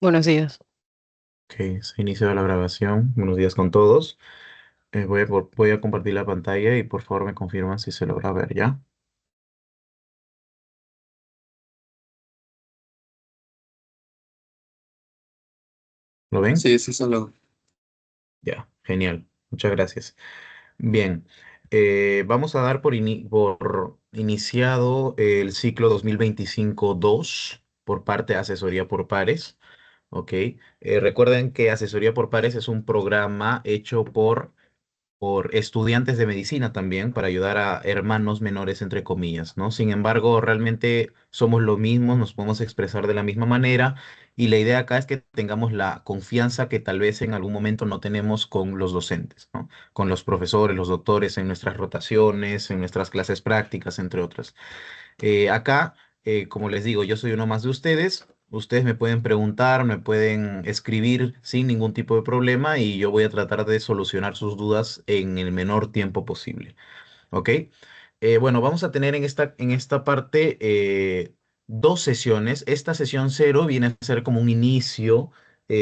Buenos días. Ok, se ha iniciado la grabación. Buenos días con todos. Voy a compartir la pantalla y por favor me confirman si se logra ver ya. ¿Lo ven? Sí, sí, solo. Ya, genial. Muchas gracias. Bien, vamos a dar por iniciado el ciclo 2025-2 por parte de Asesoría por Pares. Ok, recuerden que Asesoría por Pares es un programa hecho por estudiantes de medicina también, para ayudar a hermanos menores, entre comillas, ¿no? Sin embargo, realmente somos lo mismo, nos podemos expresar de la misma manera y la idea acá es que tengamos la confianza que tal vez en algún momento no tenemos con los docentes, ¿no? Con los profesores, los doctores en nuestras rotaciones, en nuestras clases prácticas, entre otras. Acá, como les digo, yo soy uno más de ustedes. Ustedes me pueden preguntar, me pueden escribir sin ningún tipo de problema y yo voy a tratar de solucionar sus dudas en el menor tiempo posible. ¿Ok? Bueno, vamos a tener en esta parte dos sesiones. Esta sesión cero viene a ser como un inicio,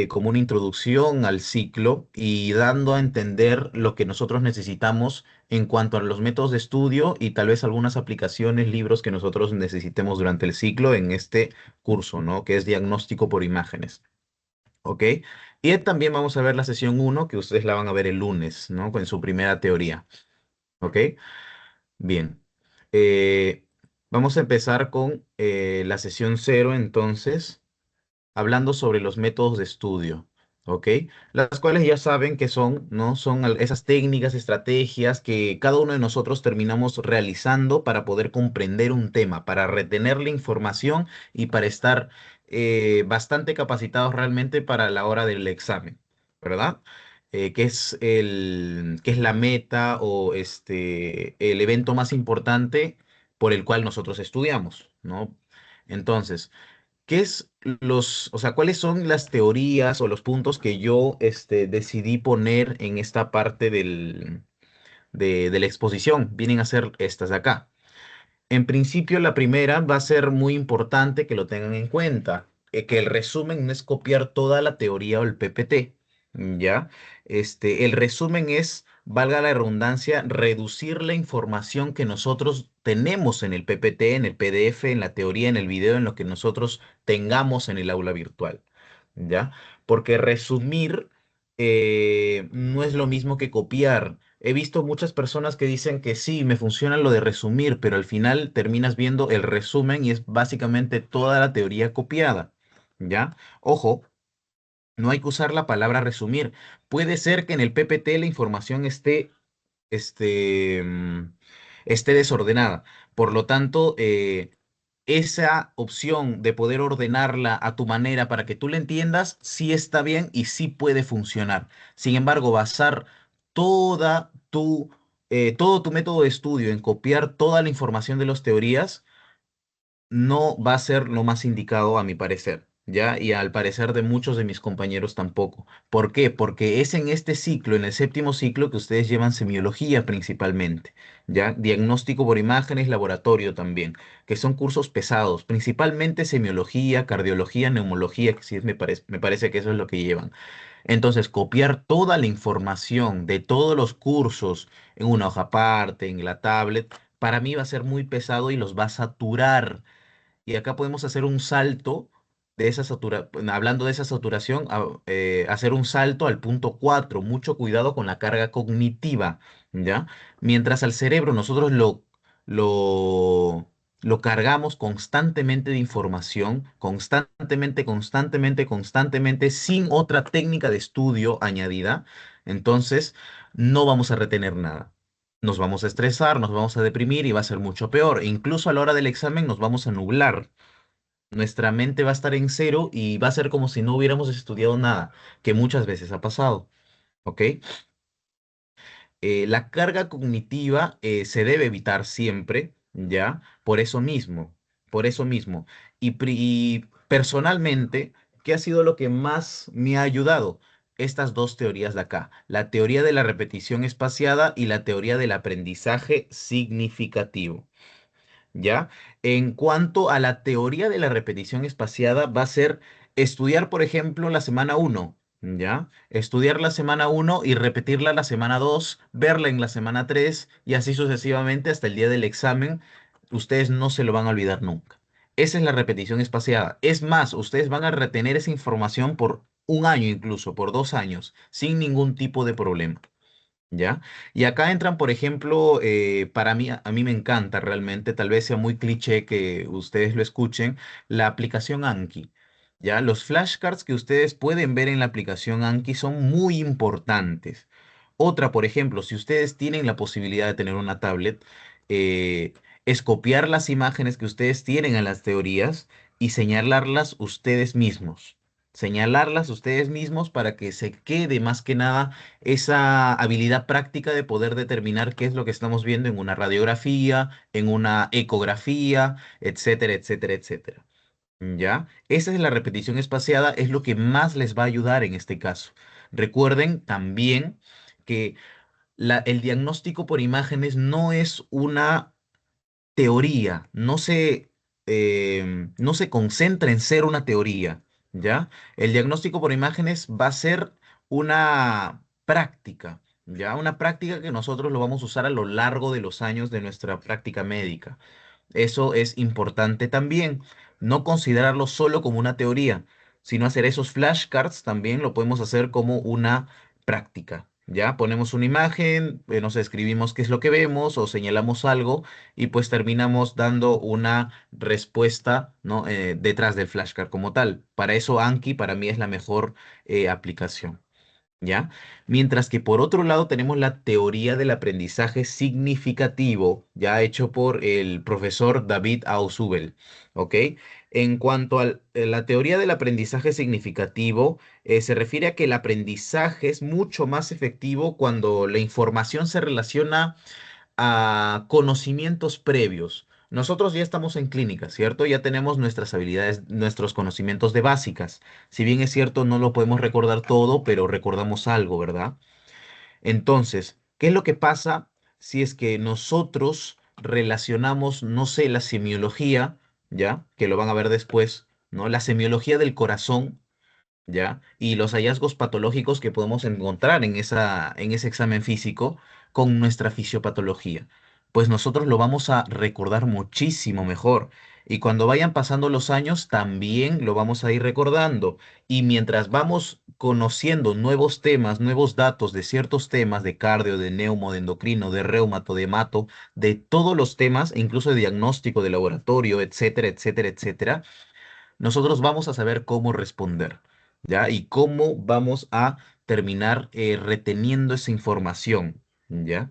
como una introducción al ciclo y dando a entender lo que nosotros necesitamos en cuanto a los métodos de estudio y tal vez algunas aplicaciones, libros que nosotros necesitemos durante el ciclo en este curso, ¿no? Que es diagnóstico por imágenes. ¿Ok? Y también vamos a ver la sesión uno que ustedes la van a ver el lunes, ¿no? En su primera teoría. ¿Ok? Bien. Eh, Vamos a empezar con la sesión cero, entonces, hablando sobre los métodos de estudio, ¿ok? Las cuales ya saben que son, ¿no? Son esas técnicas, estrategias que cada uno de nosotros terminamos realizando para poder comprender un tema, para retener la información y para estar bastante capacitados realmente para la hora del examen, ¿verdad? Que es la meta o el evento más importante por el cual nosotros estudiamos, ¿no? Entonces, o sea, cuáles son las teorías o los puntos que yo decidí poner en esta parte de la exposición? Vienen a ser estas de acá. En principio, la primera va a ser muy importante que lo tengan en cuenta, que el resumen no es copiar toda la teoría o el PPT, ¿ya? El resumen es, valga la redundancia, reducir la información que nosotros tenemos en el PPT, en el PDF, en la teoría, en el video, en lo que nosotros tengamos en el aula virtual, ¿ya? Porque resumir no es lo mismo que copiar. He visto muchas personas que dicen que sí, me funciona lo de resumir, pero al final terminas viendo el resumen y es básicamente toda la teoría copiada. ¿Ya? Ojo, no hay que usar la palabra resumir. Puede ser que en el PPT la información este, mm, esté desordenada. Por lo tanto, esa opción de poder ordenarla a tu manera para que tú la entiendas, sí está bien y sí puede funcionar. Sin embargo, basar toda tu, todo tu método de estudio en copiar toda la información de las teorías, no va a ser lo más indicado a mi parecer, ¿ya? Y al parecer de muchos de mis compañeros tampoco. ¿Por qué? Porque es en este ciclo, en el séptimo ciclo, que ustedes llevan semiología principalmente, ¿ya? Diagnóstico por imágenes, laboratorio también, que son cursos pesados, principalmente semiología, cardiología, neumología, que sí me parece que eso es lo que llevan. Entonces, copiar toda la información de todos los cursos en una hoja aparte, en la tablet, para mí va a ser muy pesado y los va a saturar. Y acá podemos hacer un salto de hablando de esa saturación, hacer un salto al punto 4. Mucho cuidado con la carga cognitiva, ¿ya? Mientras al cerebro nosotros lo, lo cargamos constantemente de información, constantemente, sin otra técnica de estudio añadida, entonces no vamos a retener nada. Nos vamos a estresar, nos vamos a deprimir y va a ser mucho peor. E incluso a la hora del examen nos vamos a nublar. Nuestra mente va a estar en cero y va a ser como si no hubiéramos estudiado nada, que muchas veces ha pasado. ¿Ok? La carga cognitiva se debe evitar siempre, ¿ya? Por eso mismo. Y personalmente, ¿qué ha sido lo que más me ha ayudado? Estas dos teorías de acá, la teoría de la repetición espaciada y la teoría del aprendizaje significativo. ¿Ya? En cuanto a la teoría de la repetición espaciada, va a ser estudiar, por ejemplo, la semana uno, ¿ya? Estudiar la semana uno y repetirla la semana 2, verla en la semana 3 y así sucesivamente hasta el día del examen. Ustedes no se lo van a olvidar nunca. Esa es la repetición espaciada. Es más, ustedes van a retener esa información por un año incluso, por 2 años, sin ningún tipo de problema. ¿Ya? Y acá entran, por ejemplo, para mí, a mí me encanta realmente, tal vez sea muy cliché que ustedes lo escuchen, la aplicación Anki. ¿Ya? Los flashcards que ustedes pueden ver en la aplicación Anki son muy importantes. Otra, por ejemplo, si ustedes tienen la posibilidad de tener una tablet, eh, es copiar las imágenes que ustedes tienen en las teorías y señalarlas ustedes mismos. Señalarlas ustedes mismos para que se quede más que nada esa habilidad práctica de poder determinar qué es lo que estamos viendo en una radiografía, en una ecografía, etcétera, etcétera, etcétera. ¿Ya? Esa es la repetición espaciada, es lo que más les va a ayudar en este caso. Recuerden también que el diagnóstico por imágenes no es una teoría, no se concentra en ser una teoría, ¿ya? El diagnóstico por imágenes va a ser una práctica, ¿ya? Una práctica que nosotros lo vamos a usar a lo largo de los años de nuestra práctica médica. Eso es importante también. No considerarlo solo como una teoría, sino hacer esos flashcards también lo podemos hacer como una práctica. Ya ponemos una imagen, nos escribimos qué es lo que vemos o señalamos algo y pues terminamos dando una respuesta, ¿no? Detrás del flashcard como tal. Para eso Anki para mí es la mejor aplicación. ¿Ya? Mientras que por otro lado tenemos la teoría del aprendizaje significativo, ya hecho por el profesor David Ausubel, ¿ok? En cuanto a la teoría del aprendizaje significativo, se refiere a que el aprendizaje es mucho más efectivo cuando la información se relaciona a conocimientos previos. Nosotros ya estamos en clínica, ¿cierto? Ya tenemos nuestras habilidades, nuestros conocimientos de básicas. Si bien es cierto, no lo podemos recordar todo, pero recordamos algo, ¿verdad? Entonces, ¿qué es lo que pasa si es que nosotros relacionamos, no sé, la semiología, ¿ya? Que lo van a ver después, ¿no? La semiología del corazón, ¿ya? Y los hallazgos patológicos que podemos encontrar en ese examen físico con nuestra fisiopatología. Pues nosotros lo vamos a recordar muchísimo mejor. Y cuando vayan pasando los años, también lo vamos a ir recordando. Y mientras vamos conociendo nuevos temas, nuevos datos de ciertos temas, de cardio, de neumo, de endocrino, de reumato, de hemato, de todos los temas, e incluso de diagnóstico, de laboratorio, etcétera, etcétera, etcétera, nosotros vamos a saber cómo responder, ¿ya? Y cómo vamos a terminar reteniendo esa información, ¿ya?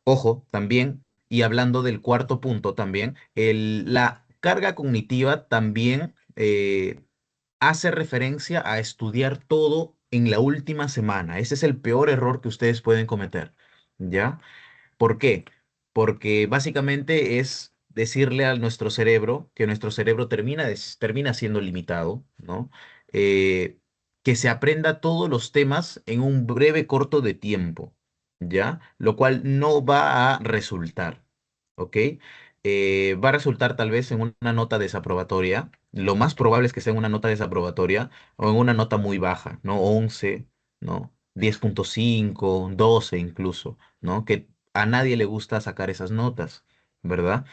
Ojo, también, y hablando del cuarto punto también, la carga cognitiva también hace referencia a estudiar todo en la última semana. Ese es el peor error que ustedes pueden cometer, ¿ya? ¿Por qué? Porque básicamente es decirle a nuestro cerebro que nuestro cerebro termina siendo limitado, ¿no? Eh, que se aprenda todos los temas en un breve corto de tiempo, ¿ya? Lo cual no va a resultar, ¿ok? Va a resultar tal vez en una nota desaprobatoria. Lo más probable es que sea en una nota desaprobatoria o en una nota muy baja, ¿no? 11, ¿no? 10,5, 12 incluso, ¿no? Que a nadie le gusta sacar esas notas, ¿verdad?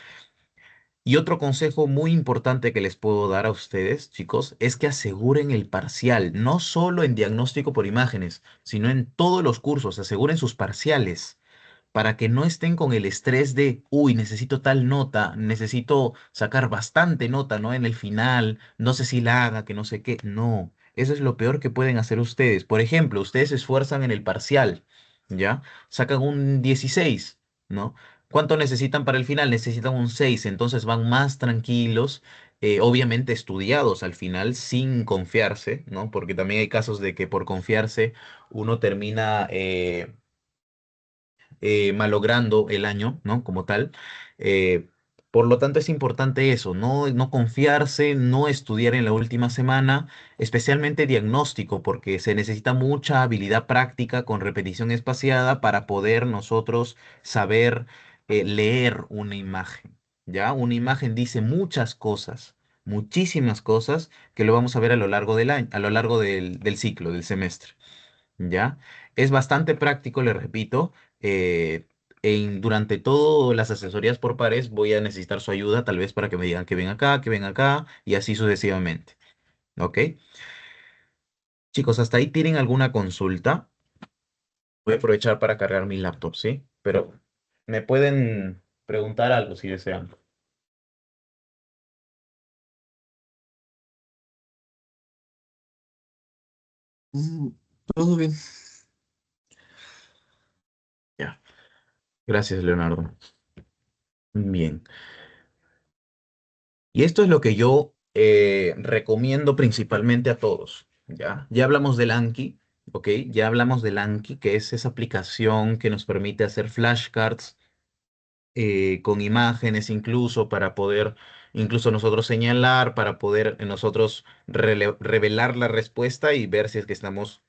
Y otro consejo muy importante que les puedo dar a ustedes, chicos, es que aseguren el parcial, no solo en diagnóstico por imágenes, sino en todos los cursos, aseguren sus parciales para que no estén con el estrés de, uy, necesito tal nota, necesito sacar bastante nota, ¿no? En el final, no sé si la haga, que no sé qué. No, eso es lo peor que pueden hacer ustedes. Por ejemplo, ustedes se esfuerzan en el parcial, ¿ya? Sacan un 16, ¿no? ¿Cuánto necesitan para el final? Necesitan un 6, entonces van más tranquilos, obviamente estudiados al final, sin confiarse, ¿no? Porque también hay casos de que por confiarse uno termina malogrando el año, ¿no? Como tal. Eh, por lo tanto, es importante eso, no confiarse, no estudiar en la última semana, especialmente diagnóstico, porque se necesita mucha habilidad práctica con repetición espaciada para poder nosotros saber leer una imagen, ¿ya? Una imagen dice muchas cosas, muchísimas cosas que lo vamos a ver a lo largo del año, a lo largo del ciclo, del semestre. ¿Ya? Es bastante práctico, le repito. Durante todas las asesorías por pares voy a necesitar su ayuda, tal vez para que me digan que ven acá, y así sucesivamente. ¿Ok? Chicos, ¿hasta ahí tienen alguna consulta? Voy a aprovechar para cargar mi laptop, ¿sí? Pero me pueden preguntar algo si desean. Mm, todo bien. Ya. Gracias, Leonardo. Bien. Y esto es lo que yo recomiendo principalmente a todos, ¿ya? Ya hablamos del Anki, ¿ok? Ya hablamos del Anki, que es esa aplicación que nos permite hacer flashcards con imágenes incluso para poder, incluso nosotros señalar, para poder nosotros revelar la respuesta y ver si es que estamos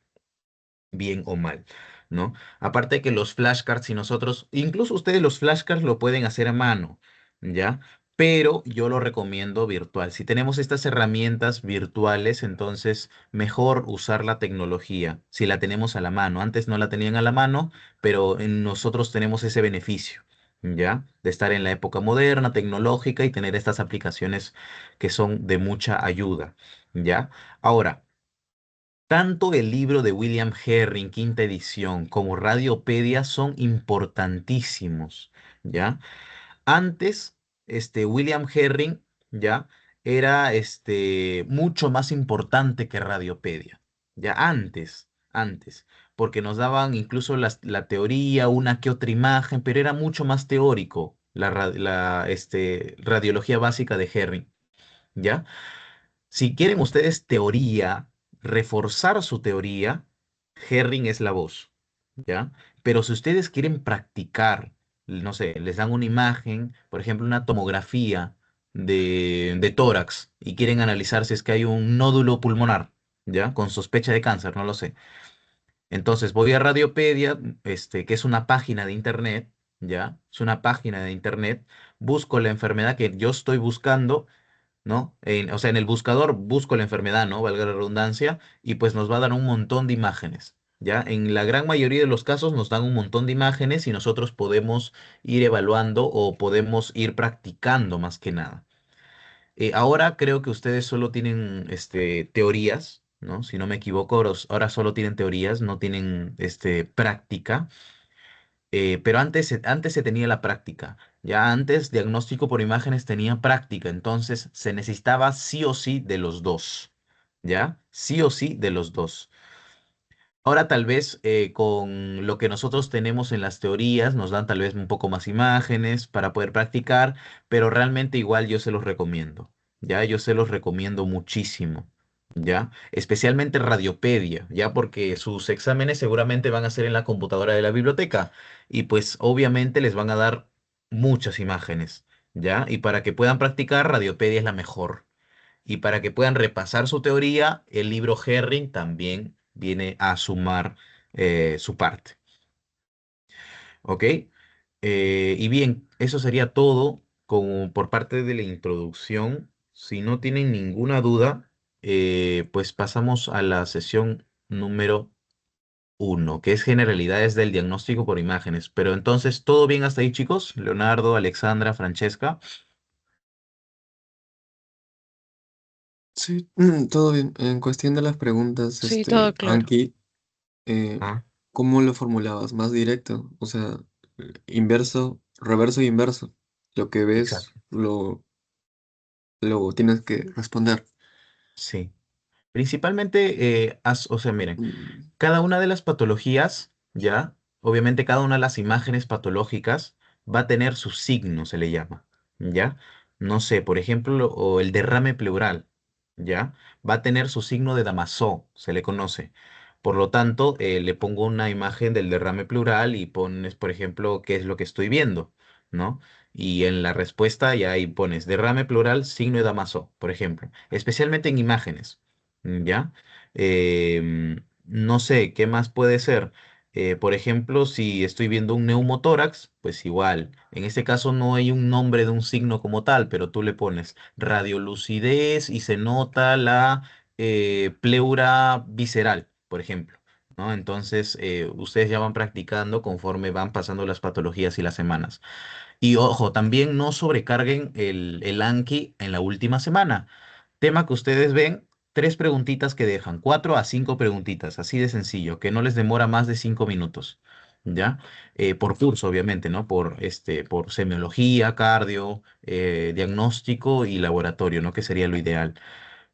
bien o mal, ¿no? Aparte de que los flashcards, si nosotros, incluso ustedes los flashcards lo pueden hacer a mano, ¿ya? Pero yo lo recomiendo virtual. Si tenemos estas herramientas virtuales, entonces mejor usar la tecnología, si la tenemos a la mano. Antes no la tenían a la mano, pero nosotros tenemos ese beneficio, ¿ya? De estar en la época moderna, tecnológica y tener estas aplicaciones que son de mucha ayuda, ¿ya? Ahora, tanto el libro de William Herring, quinta edición, como Radiopedia son importantísimos, ¿ya? Antes, William Herring, ¿ya? Era, mucho más importante que Radiopedia, ¿ya? Antes, porque nos daban incluso la teoría, una que otra imagen, pero era mucho más teórico radiología básica de Herring, ¿ya? Si quieren ustedes teoría, reforzar su teoría, Herring es la voz, ¿ya? Pero si ustedes quieren practicar, no sé, les dan una imagen, por ejemplo, una tomografía de tórax y quieren analizar si es que hay un nódulo pulmonar, ¿ya? Con sospecha de cáncer, no lo sé. Entonces voy a Radiopedia, que es una página de internet, ¿ya? Es una página de internet, busco la enfermedad que yo estoy buscando, ¿no? O sea, en el buscador busco la enfermedad, ¿no? Valga la redundancia, y pues nos va a dar un montón de imágenes, ¿ya? En la gran mayoría de los casos nos dan un montón de imágenes y nosotros podemos ir evaluando o podemos ir practicando más que nada. Ahora creo que ustedes solo tienen, teorías, ¿no? Si no me equivoco, ahora solo tienen teorías, no tienen, práctica. Pero antes se tenía la práctica. Ya antes, diagnóstico por imágenes tenía práctica, entonces se necesitaba sí o sí de los dos. ¿Ya? Sí o sí de los dos. Ahora tal vez con lo que nosotros tenemos en las teorías nos dan tal vez un poco más imágenes para poder practicar, pero realmente igual yo se los recomiendo. Ya, yo se los recomiendo muchísimo. ¿Ya? Especialmente Radiopedia, ¿ya? Porque sus exámenes seguramente van a ser en la computadora de la biblioteca y pues obviamente les van a dar muchas imágenes, ¿ya? Y para que puedan practicar, Radiopedia es la mejor. Y para que puedan repasar su teoría, el libro Herring también viene a sumar su parte, ¿ok? Y bien, eso sería todo como por parte de la introducción. Si no tienen ninguna duda, pues pasamos a la sesión número uno, que es generalidades del diagnóstico por imágenes. Pero entonces, ¿todo bien hasta ahí, chicos? Leonardo, Alexandra, Francesca. Sí, todo bien. En cuestión de las preguntas, Sí, todo claro. Anki, eh, Ah, ¿cómo lo formulabas? Más directo, o sea, inverso, reverso e inverso. Lo que ves, exacto. lo tienes que responder. Sí. Principalmente, o sea, miren. Mm, Cada una de las patologías, ¿ya? Obviamente cada una de las imágenes patológicas va a tener su signo, se le llama, ¿ya? No sé, por ejemplo, o el derrame pleural, ¿ya? Va a tener su signo de Damasó, se le conoce. Por lo tanto, le pongo una imagen del derrame pleural y pones, por ejemplo, qué es lo que estoy viendo, ¿no? Y en la respuesta ya ahí pones derrame pleural, signo de Damasó, por ejemplo, especialmente en imágenes, ¿ya? No sé, ¿qué más puede ser? Por ejemplo, si estoy viendo un neumotórax, pues igual. En este caso no hay un nombre de un signo como tal, pero tú le pones radiolucidez y se nota la pleura visceral, por ejemplo. ¿No? Entonces, ustedes ya van practicando conforme van pasando las patologías y las semanas. Y ojo, también no sobrecarguen el Anki en la última semana. Tema que ustedes ven, tres preguntitas que dejan, 4 a 5 preguntitas, así de sencillo, que no les demora más de 5 minutos, ¿ya? Por curso, obviamente, ¿no? Por semiología, cardio, diagnóstico y laboratorio, ¿no? Que sería lo ideal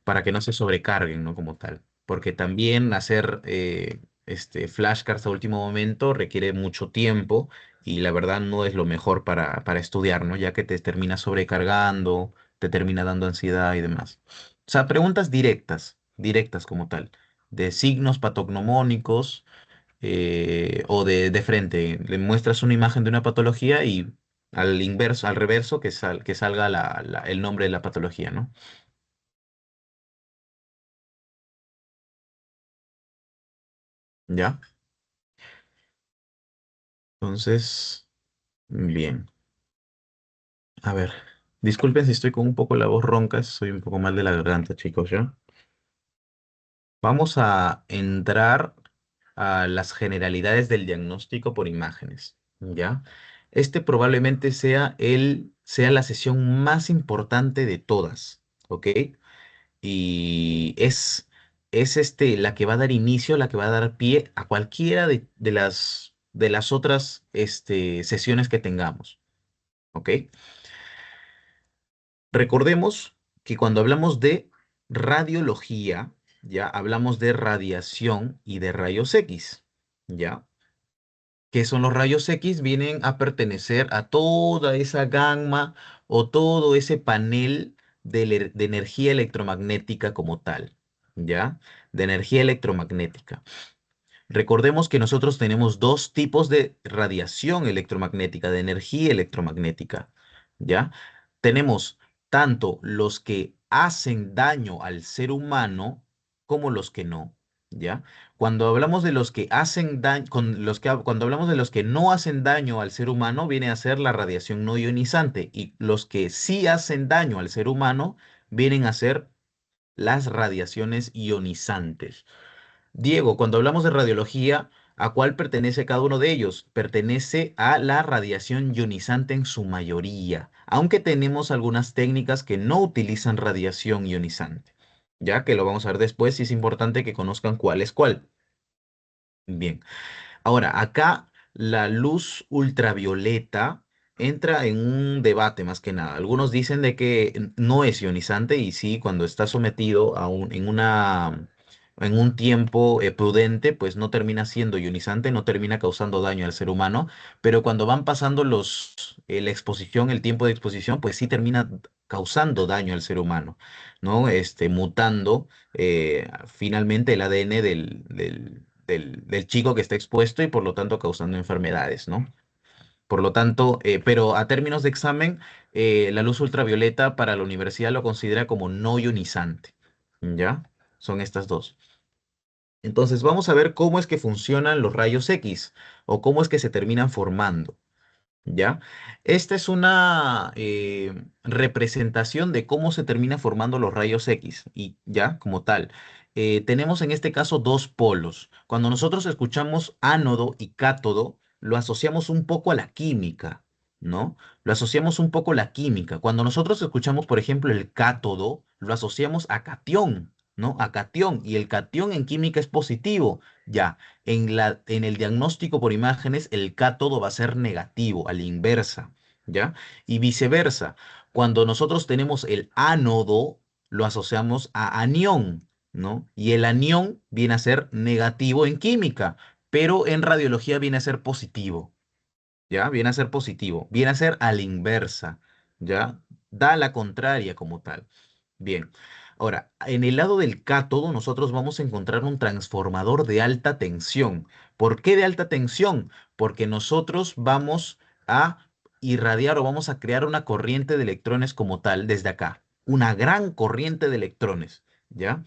para que no se sobrecarguen, ¿no? Como tal. Porque también hacer flashcards a último momento requiere mucho tiempo y la verdad no es lo mejor para estudiar, ¿no? Ya que te termina sobrecargando, te termina dando ansiedad y demás. O sea, preguntas directas, directas como tal, de signos patognomónicos o de frente. Le muestras una imagen de una patología y al inverso, al reverso, que salga el nombre de la patología, ¿no? ¿Ya? Entonces, bien. A ver, disculpen si estoy con un poco la voz ronca, soy un poco mal de la garganta, chicos, ¿ya? Vamos a entrar a las generalidades del diagnóstico por imágenes, ¿ya? Este probablemente sea la sesión más importante de todas, ¿ok? Y es la que va a dar inicio, la que va a dar pie a cualquiera de las otras sesiones que tengamos, ¿ok? Recordemos que cuando hablamos de radiología, ya hablamos de radiación y de rayos X, ¿ya? ¿Qué son los rayos X? Vienen a pertenecer a toda esa gama o todo ese panel de energía electromagnética como tal, ¿ya? De energía electromagnética. Recordemos que nosotros tenemos dos tipos de radiación electromagnética, de energía electromagnética, ¿ya? Tenemos tanto los que hacen daño al ser humano como los que no, ¿ya? Cuando hablamos de los que hacen daño, cuando hablamos de los que no hacen daño al ser humano, viene a ser la radiación no ionizante y los que sí hacen daño al ser humano vienen a ser las radiaciones ionizantes. Diego, cuando hablamos de radiología, ¿a cuál pertenece cada uno de ellos? Pertenece a la radiación ionizante en su mayoría, aunque tenemos algunas técnicas que no utilizan radiación ionizante, ya que lo vamos a ver después y es importante que conozcan cuál es cuál. Bien. Ahora, acá la luz ultravioleta entra en un debate más que nada. Algunos dicen de que no es ionizante y sí, cuando está sometido en un tiempo prudente, pues no termina siendo ionizante, no termina causando daño al ser humano, pero cuando van pasando la exposición, el tiempo de exposición, pues sí termina causando daño al ser humano, ¿no? Mutando finalmente el ADN del chico que está expuesto y por lo tanto causando enfermedades, ¿no? Por lo tanto, pero a términos de examen, la luz ultravioleta para la universidad lo considera como no ionizante, ¿ya? Son estas dos. Entonces, vamos a ver cómo es que funcionan los rayos X o cómo es que se terminan formando. ¿Ya? Esta es una representación de cómo se termina formando los rayos X y ya, como tal. Tenemos en este caso dos polos. Cuando nosotros escuchamos ánodo y cátodo, lo asociamos un poco a la química, ¿no? Lo asociamos un poco a la química. Cuando nosotros escuchamos, por ejemplo, el cátodo, lo asociamos a catión, ¿no? A catión. Y el catión en química es positivo. Ya. En el diagnóstico por imágenes, el cátodo va a ser negativo, a la inversa, ¿ya? Y viceversa. Cuando nosotros tenemos el ánodo, lo asociamos a anión, ¿no? Y el anión viene a ser negativo en química, pero en radiología viene a ser positivo, ¿ya? Viene a ser positivo, viene a ser a la inversa, ¿ya? Da la contraria como tal. Bien. Ahora, en el lado del cátodo, nosotros vamos a encontrar un transformador de alta tensión. ¿Por qué de alta tensión? Porque nosotros vamos a irradiar o vamos a crear una corriente de electrones como tal desde acá. Una gran corriente de electrones, ¿ya?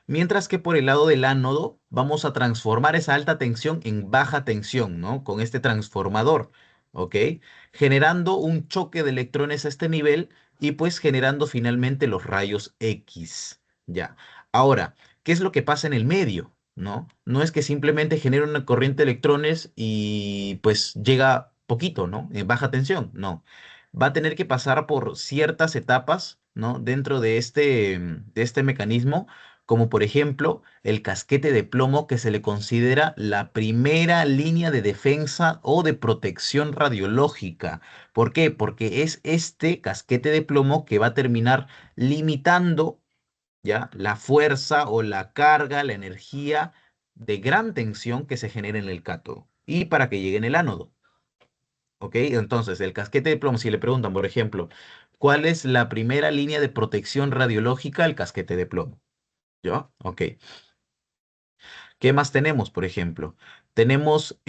Mientras que por el lado del ánodo vamos a transformar esa alta tensión en baja tensión, ¿no? Con este transformador, ¿ok? Generando un choque de electrones a este nivel y pues generando finalmente los rayos X, ¿ya? Ahora, ¿qué es lo que pasa en el medio? ¿No? No es que simplemente genera una corriente de electrones y pues llega poquito, ¿no? En baja tensión, no. Va a tener que pasar por ciertas etapas, ¿no? Dentro de este mecanismo, como por ejemplo el casquete de plomo, que se le considera la primera línea de defensa o de protección radiológica. ¿Por qué? Porque es este casquete de plomo que va a terminar limitando, ¿ya? La fuerza o la carga, la energía de gran tensión que se genera en el cátodo y para que llegue en el ánodo. ¿Ok? Entonces, el casquete de plomo, si le preguntan, por ejemplo, ¿cuál es la primera línea de protección radiológica? El casquete de plomo. ¿Ya? Ok. ¿Qué más tenemos, por ejemplo? Tenemos,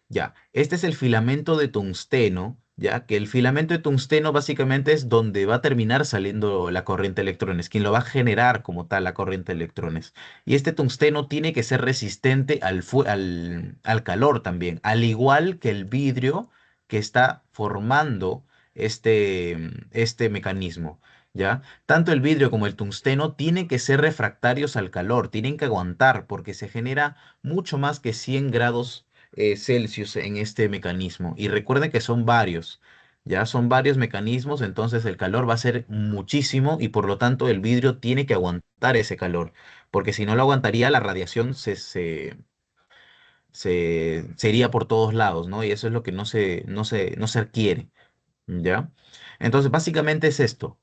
ya, este es el filamento de tungsteno, ya que el filamento de tungsteno básicamente es donde va a terminar saliendo la corriente de electrones, quien lo va a generar como tal la corriente de electrones. Y este tungsteno tiene que ser resistente al calor también, al igual que el vidrio que está formando este mecanismo. ¿Ya? Tanto el vidrio como el tungsteno tienen que ser refractarios al calor, tienen que aguantar porque se genera mucho más que 100 grados Celsius en este mecanismo. Y recuerden que son varios, ya son varios mecanismos, entonces el calor va a ser muchísimo y por lo tanto el vidrio tiene que aguantar ese calor, porque si no lo aguantaría, la radiación se iría por todos lados, ¿no? Y eso es lo que no se quiere, ¿ya? Entonces, básicamente es esto.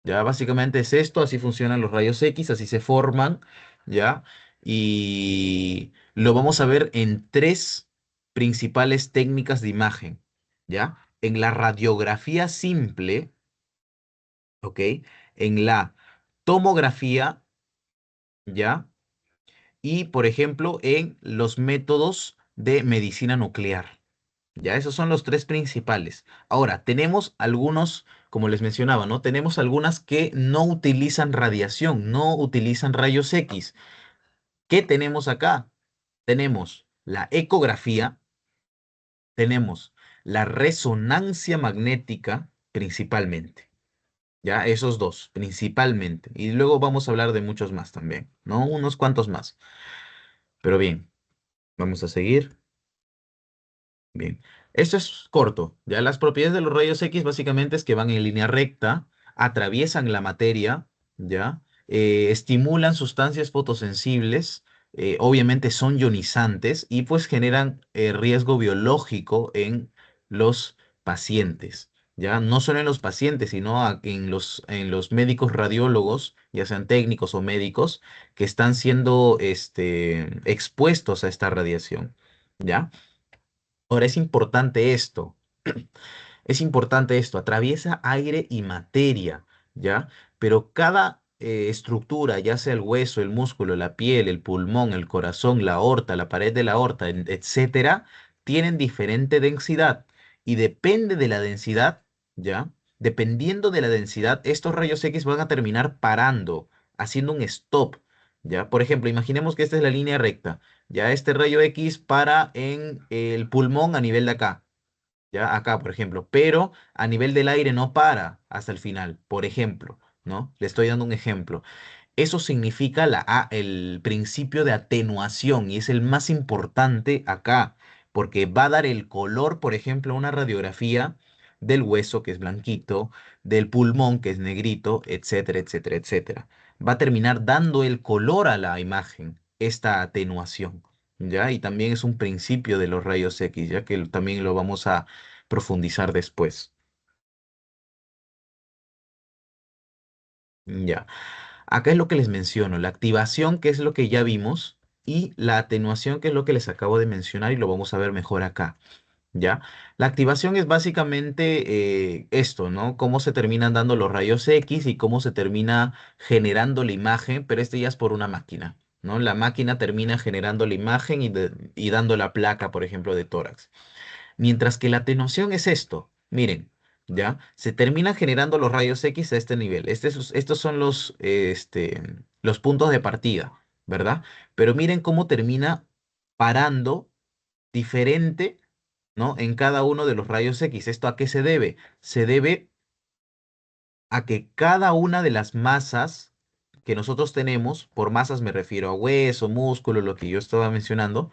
Ya básicamente es esto, así funcionan los rayos X, así se forman, ¿ya? Y lo vamos a ver en tres principales técnicas de imagen, ¿ya? En la radiografía simple, ¿ok? En la tomografía, ¿ya? Y, por ejemplo, en los métodos de medicina nuclear. Ya, esos son los tres principales. Ahora, tenemos algunos, como les mencionaba, ¿no? Tenemos algunas que no utilizan radiación, no utilizan rayos X. ¿Qué tenemos acá? Tenemos la ecografía, tenemos la resonancia magnética, principalmente. Ya, esos dos, principalmente. Y luego vamos a hablar de muchos más también, ¿no? Unos cuantos más. Pero bien, vamos a seguir. Bien, esto es corto. Ya las propiedades de los rayos X básicamente es que van en línea recta, atraviesan la materia, ya, estimulan sustancias fotosensibles, obviamente son ionizantes y pues generan riesgo biológico en los pacientes. Ya, no solo en los pacientes, sino en los médicos radiólogos, ya sean técnicos o médicos, que están siendo expuestos a esta radiación. ¿Ya? Ahora es importante esto, atraviesa aire y materia, ¿ya? Pero cada estructura, ya sea el hueso, el músculo, la piel, el pulmón, el corazón, la aorta, la pared de la aorta, etcétera, tienen diferente densidad y depende de la densidad, ¿ya? Dependiendo de la densidad, estos rayos X van a terminar parando, haciendo un stop, ¿ya? Por ejemplo, imaginemos que esta es la línea recta. Ya este rayo X para en el pulmón a nivel de acá, ya acá, por ejemplo, pero a nivel del aire no para hasta el final, por ejemplo, ¿no? Le estoy dando un ejemplo. Eso significa el principio de atenuación y es el más importante acá, porque va a dar el color, por ejemplo, a una radiografía del hueso, que es blanquito, del pulmón, que es negrito, etcétera, etcétera, etcétera. Va a terminar dando el color a la imagen, esta atenuación, ¿ya? Y también es un principio de los rayos X, ya que también lo vamos a profundizar después. Ya. Acá es lo que les menciono, la activación, que es lo que ya vimos, y la atenuación, que es lo que les acabo de mencionar y lo vamos a ver mejor acá, ¿ya? La activación es básicamente esto, ¿no? Cómo se terminan dando los rayos X y cómo se termina generando la imagen, pero este ya es por una máquina, ¿no? La máquina termina generando la imagen y dando la placa, por ejemplo, de tórax. Mientras que la atenuación es esto. Miren, ¿ya? Se terminan generando los rayos X a este nivel. Estos son los puntos de partida. ¿verdad? Pero miren cómo termina parando diferente, ¿no? En cada uno de los rayos X. ¿Esto a qué se debe? Se debe a que cada una de las masas que nosotros tenemos, por masas me refiero a hueso, músculo, lo que yo estaba mencionando,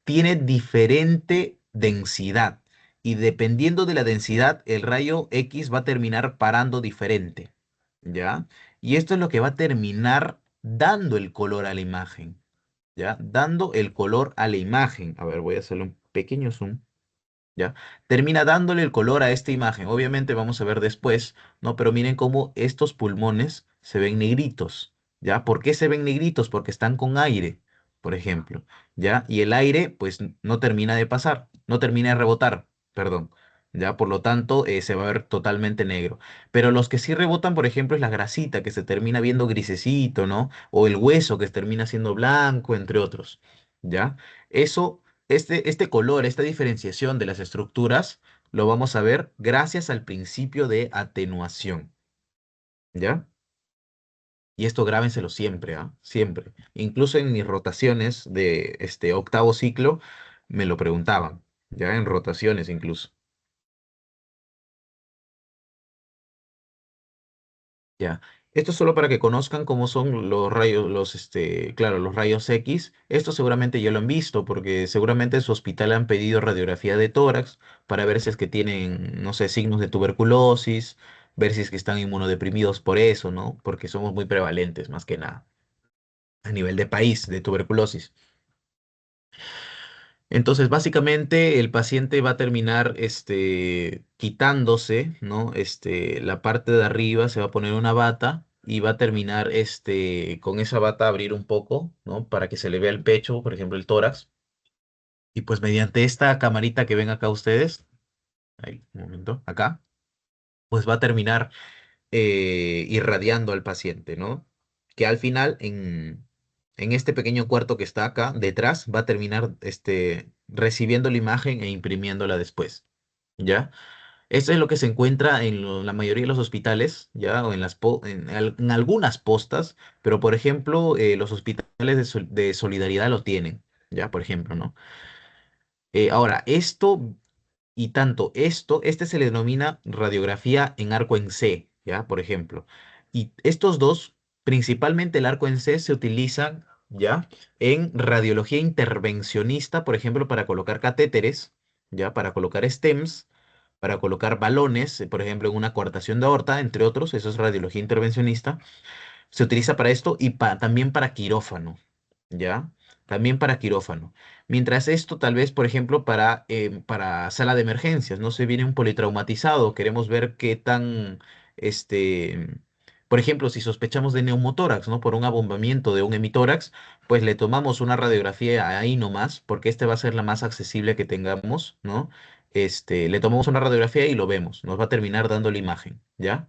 tiene diferente densidad. Y dependiendo de la densidad, el rayo X va a terminar parando diferente. ¿Ya? Y esto es lo que va a terminar dando el color a la imagen. ¿Ya? Dando el color a la imagen. A ver, voy a hacerle un pequeño zoom. ¿Ya? Termina dándole el color a esta imagen. Obviamente vamos a ver después, ¿no? Pero miren cómo estos pulmones se ven negritos, ¿ya? ¿Por qué se ven negritos? Porque están con aire, por ejemplo, ¿ya? Y el aire, pues, no termina de pasar, no termina de rebotar, perdón, ¿ya? Por lo tanto, se va a ver totalmente negro. Pero los que sí rebotan, por ejemplo, es la grasita, que se termina viendo grisecito, ¿no? O el hueso, que termina siendo blanco, entre otros, ¿ya? Eso este color, esta diferenciación de las estructuras, lo vamos a ver gracias al principio de atenuación, ¿ya? Y esto grábenselo siempre, ¿ah? Siempre. Incluso en mis rotaciones de este octavo ciclo me lo preguntaban, ¿ya? En rotaciones incluso. Ya. Esto es solo para que conozcan cómo son los rayos, claro, los rayos X. Esto seguramente ya lo han visto, porque seguramente en su hospital han pedido radiografía de tórax para ver si es que tienen, no sé, signos de tuberculosis, ver si es que están inmunodeprimidos por eso, ¿no? Porque somos muy prevalentes, más que nada, a nivel de país, de tuberculosis. Entonces, básicamente, el paciente va a terminar, quitándose, ¿no? La parte de arriba, se va a poner una bata y va a terminar, con esa bata abrir un poco, ¿no? Para que se le vea el pecho, por ejemplo, el tórax. Y pues mediante esta camarita que ven acá ustedes, ahí, un momento, acá, pues va a terminar irradiando al paciente, ¿no? Que al final, en este pequeño cuarto que está acá detrás, va a terminar recibiendo la imagen e imprimiéndola después, ¿ya? Esto es lo que se encuentra en la mayoría de los hospitales, ¿ya? O en en algunas postas, pero por ejemplo, los hospitales de Solidaridad lo tienen, ¿ya? Por ejemplo, ¿no? Ahora, esto y tanto este se le denomina radiografía en arco en C, ¿ya? Por ejemplo. Y estos dos, principalmente el arco en C, se utilizan, ¿ya? En radiología intervencionista, por ejemplo, para colocar catéteres, ¿ya? Para colocar STEMs, para colocar balones, por ejemplo, en una coartación de aorta, entre otros, eso es radiología intervencionista. Se utiliza para esto y también para quirófano, ¿ya? También para quirófano. Mientras esto, tal vez, por ejemplo, para sala de emergencias, no se viene un politraumatizado, queremos ver qué tan, este, por ejemplo, si sospechamos de neumotórax, ¿no? Por un abombamiento de un hemitórax, pues le tomamos una radiografía ahí nomás, porque este va a ser la más accesible que tengamos, ¿no? Le tomamos una radiografía y lo vemos, nos va a terminar dando la imagen, ¿ya?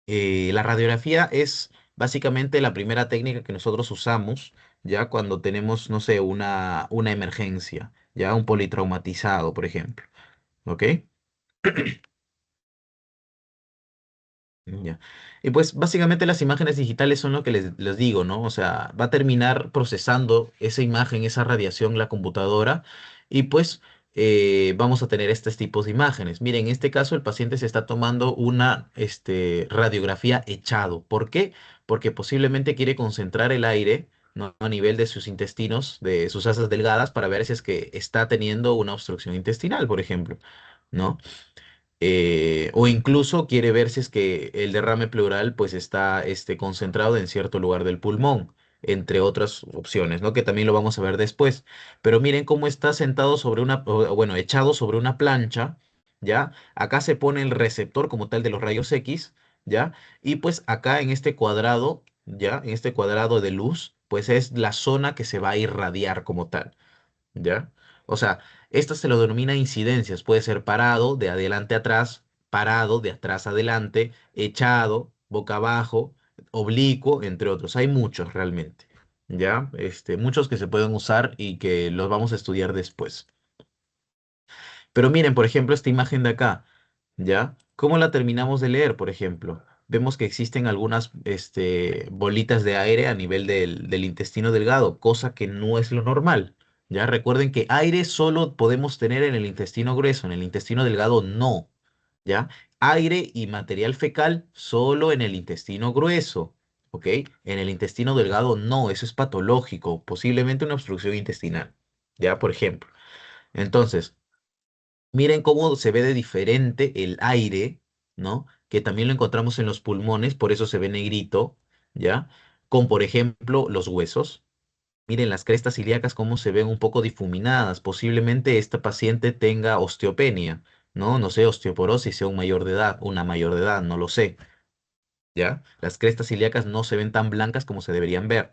La radiografía es básicamente la primera técnica que nosotros usamos ya cuando tenemos, no sé, una emergencia, ya un politraumatizado, por ejemplo. ¿Ok? Ya. Y pues básicamente las imágenes digitales son lo que les digo, ¿no? O sea, va a terminar procesando esa imagen, esa radiación, la computadora, y pues vamos a tener estos tipos de imágenes. Miren, en este caso el paciente se está tomando una radiografía echado. ¿Por qué? Porque posiblemente quiere concentrar el aire, ¿no? A nivel de sus intestinos, de sus asas delgadas, para ver si es que está teniendo una obstrucción intestinal, por ejemplo, ¿no? O incluso quiere ver si es que el derrame pleural pues está concentrado en cierto lugar del pulmón, entre otras opciones, ¿no? Que también lo vamos a ver después. Pero miren cómo está sentado sobre bueno, echado sobre una plancha, ¿ya? Acá se pone el receptor como tal de los rayos X, ¿ya? Y pues acá en este cuadrado, ¿ya? En este cuadrado de luz, pues es la zona que se va a irradiar como tal. ¿Ya? O sea, esto se lo denomina incidencias. Puede ser parado, de adelante a atrás, parado, de atrás a adelante, echado, boca abajo, oblicuo, entre otros. Hay muchos realmente. ¿Ya? Muchos que se pueden usar y que los vamos a estudiar después. Pero miren, por ejemplo, esta imagen de acá. ¿Ya? ¿Cómo la terminamos de leer, por ejemplo? vemos que existen algunas bolitas de aire a nivel del intestino delgado, cosa que no es lo normal. Ya recuerden que aire solo podemos tener en el intestino grueso, en el intestino delgado no. ¿Ya? Aire y material fecal solo en el intestino grueso, ¿ok? En el intestino delgado no, eso es patológico, posiblemente una obstrucción intestinal, ¿ya? Por ejemplo. Entonces, miren cómo se ve de diferente el aire, ¿no? Que también lo encontramos en los pulmones, por eso se ve negrito, ¿ya? Con, por ejemplo, los huesos. Miren las crestas ilíacas cómo se ven un poco difuminadas. Posiblemente esta paciente tenga osteopenia, ¿no? No sé, osteoporosis, sea un mayor de edad, una mayor de edad, no lo sé, ¿ya? Las crestas ilíacas no se ven tan blancas como se deberían ver.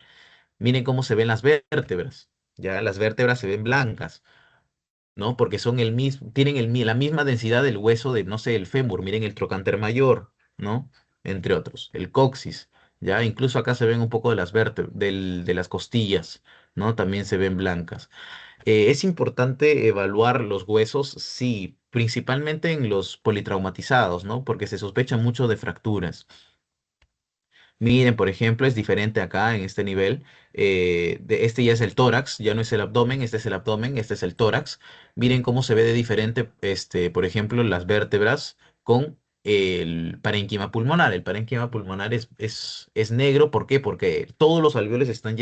Miren cómo se ven las vértebras, ¿ya? Las vértebras se ven blancas. ¿No? Porque son el mismo, tienen la misma densidad del hueso de, no sé, el fémur, miren el trocánter mayor, ¿no? Entre otros, el coxis, ¿ya? Incluso acá se ven un poco de las de las costillas, ¿no? También se ven blancas. ¿Es importante evaluar los huesos? Sí, principalmente en los politraumatizados, ¿no? Porque se sospecha mucho de fracturas. Miren, por ejemplo, es diferente acá en este nivel. Este ya es el tórax, ya no es el abdomen, este es el abdomen, este es el tórax. Miren cómo se ve de diferente, por ejemplo, las vértebras con el parénquima pulmonar. El parénquima pulmonar es negro, ¿por qué? Porque todos los alvéolos están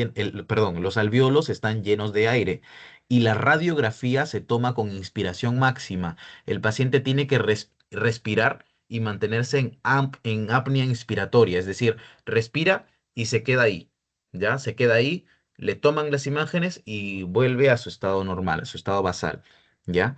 perdón, los alvéolos están llenos de aire y la radiografía se toma con inspiración máxima. El paciente tiene que respirar y mantenerse en apnea inspiratoria, es decir, respira y se queda ahí, ¿ya? Se queda ahí, le toman las imágenes y vuelve a su estado normal, a su estado basal, ¿ya?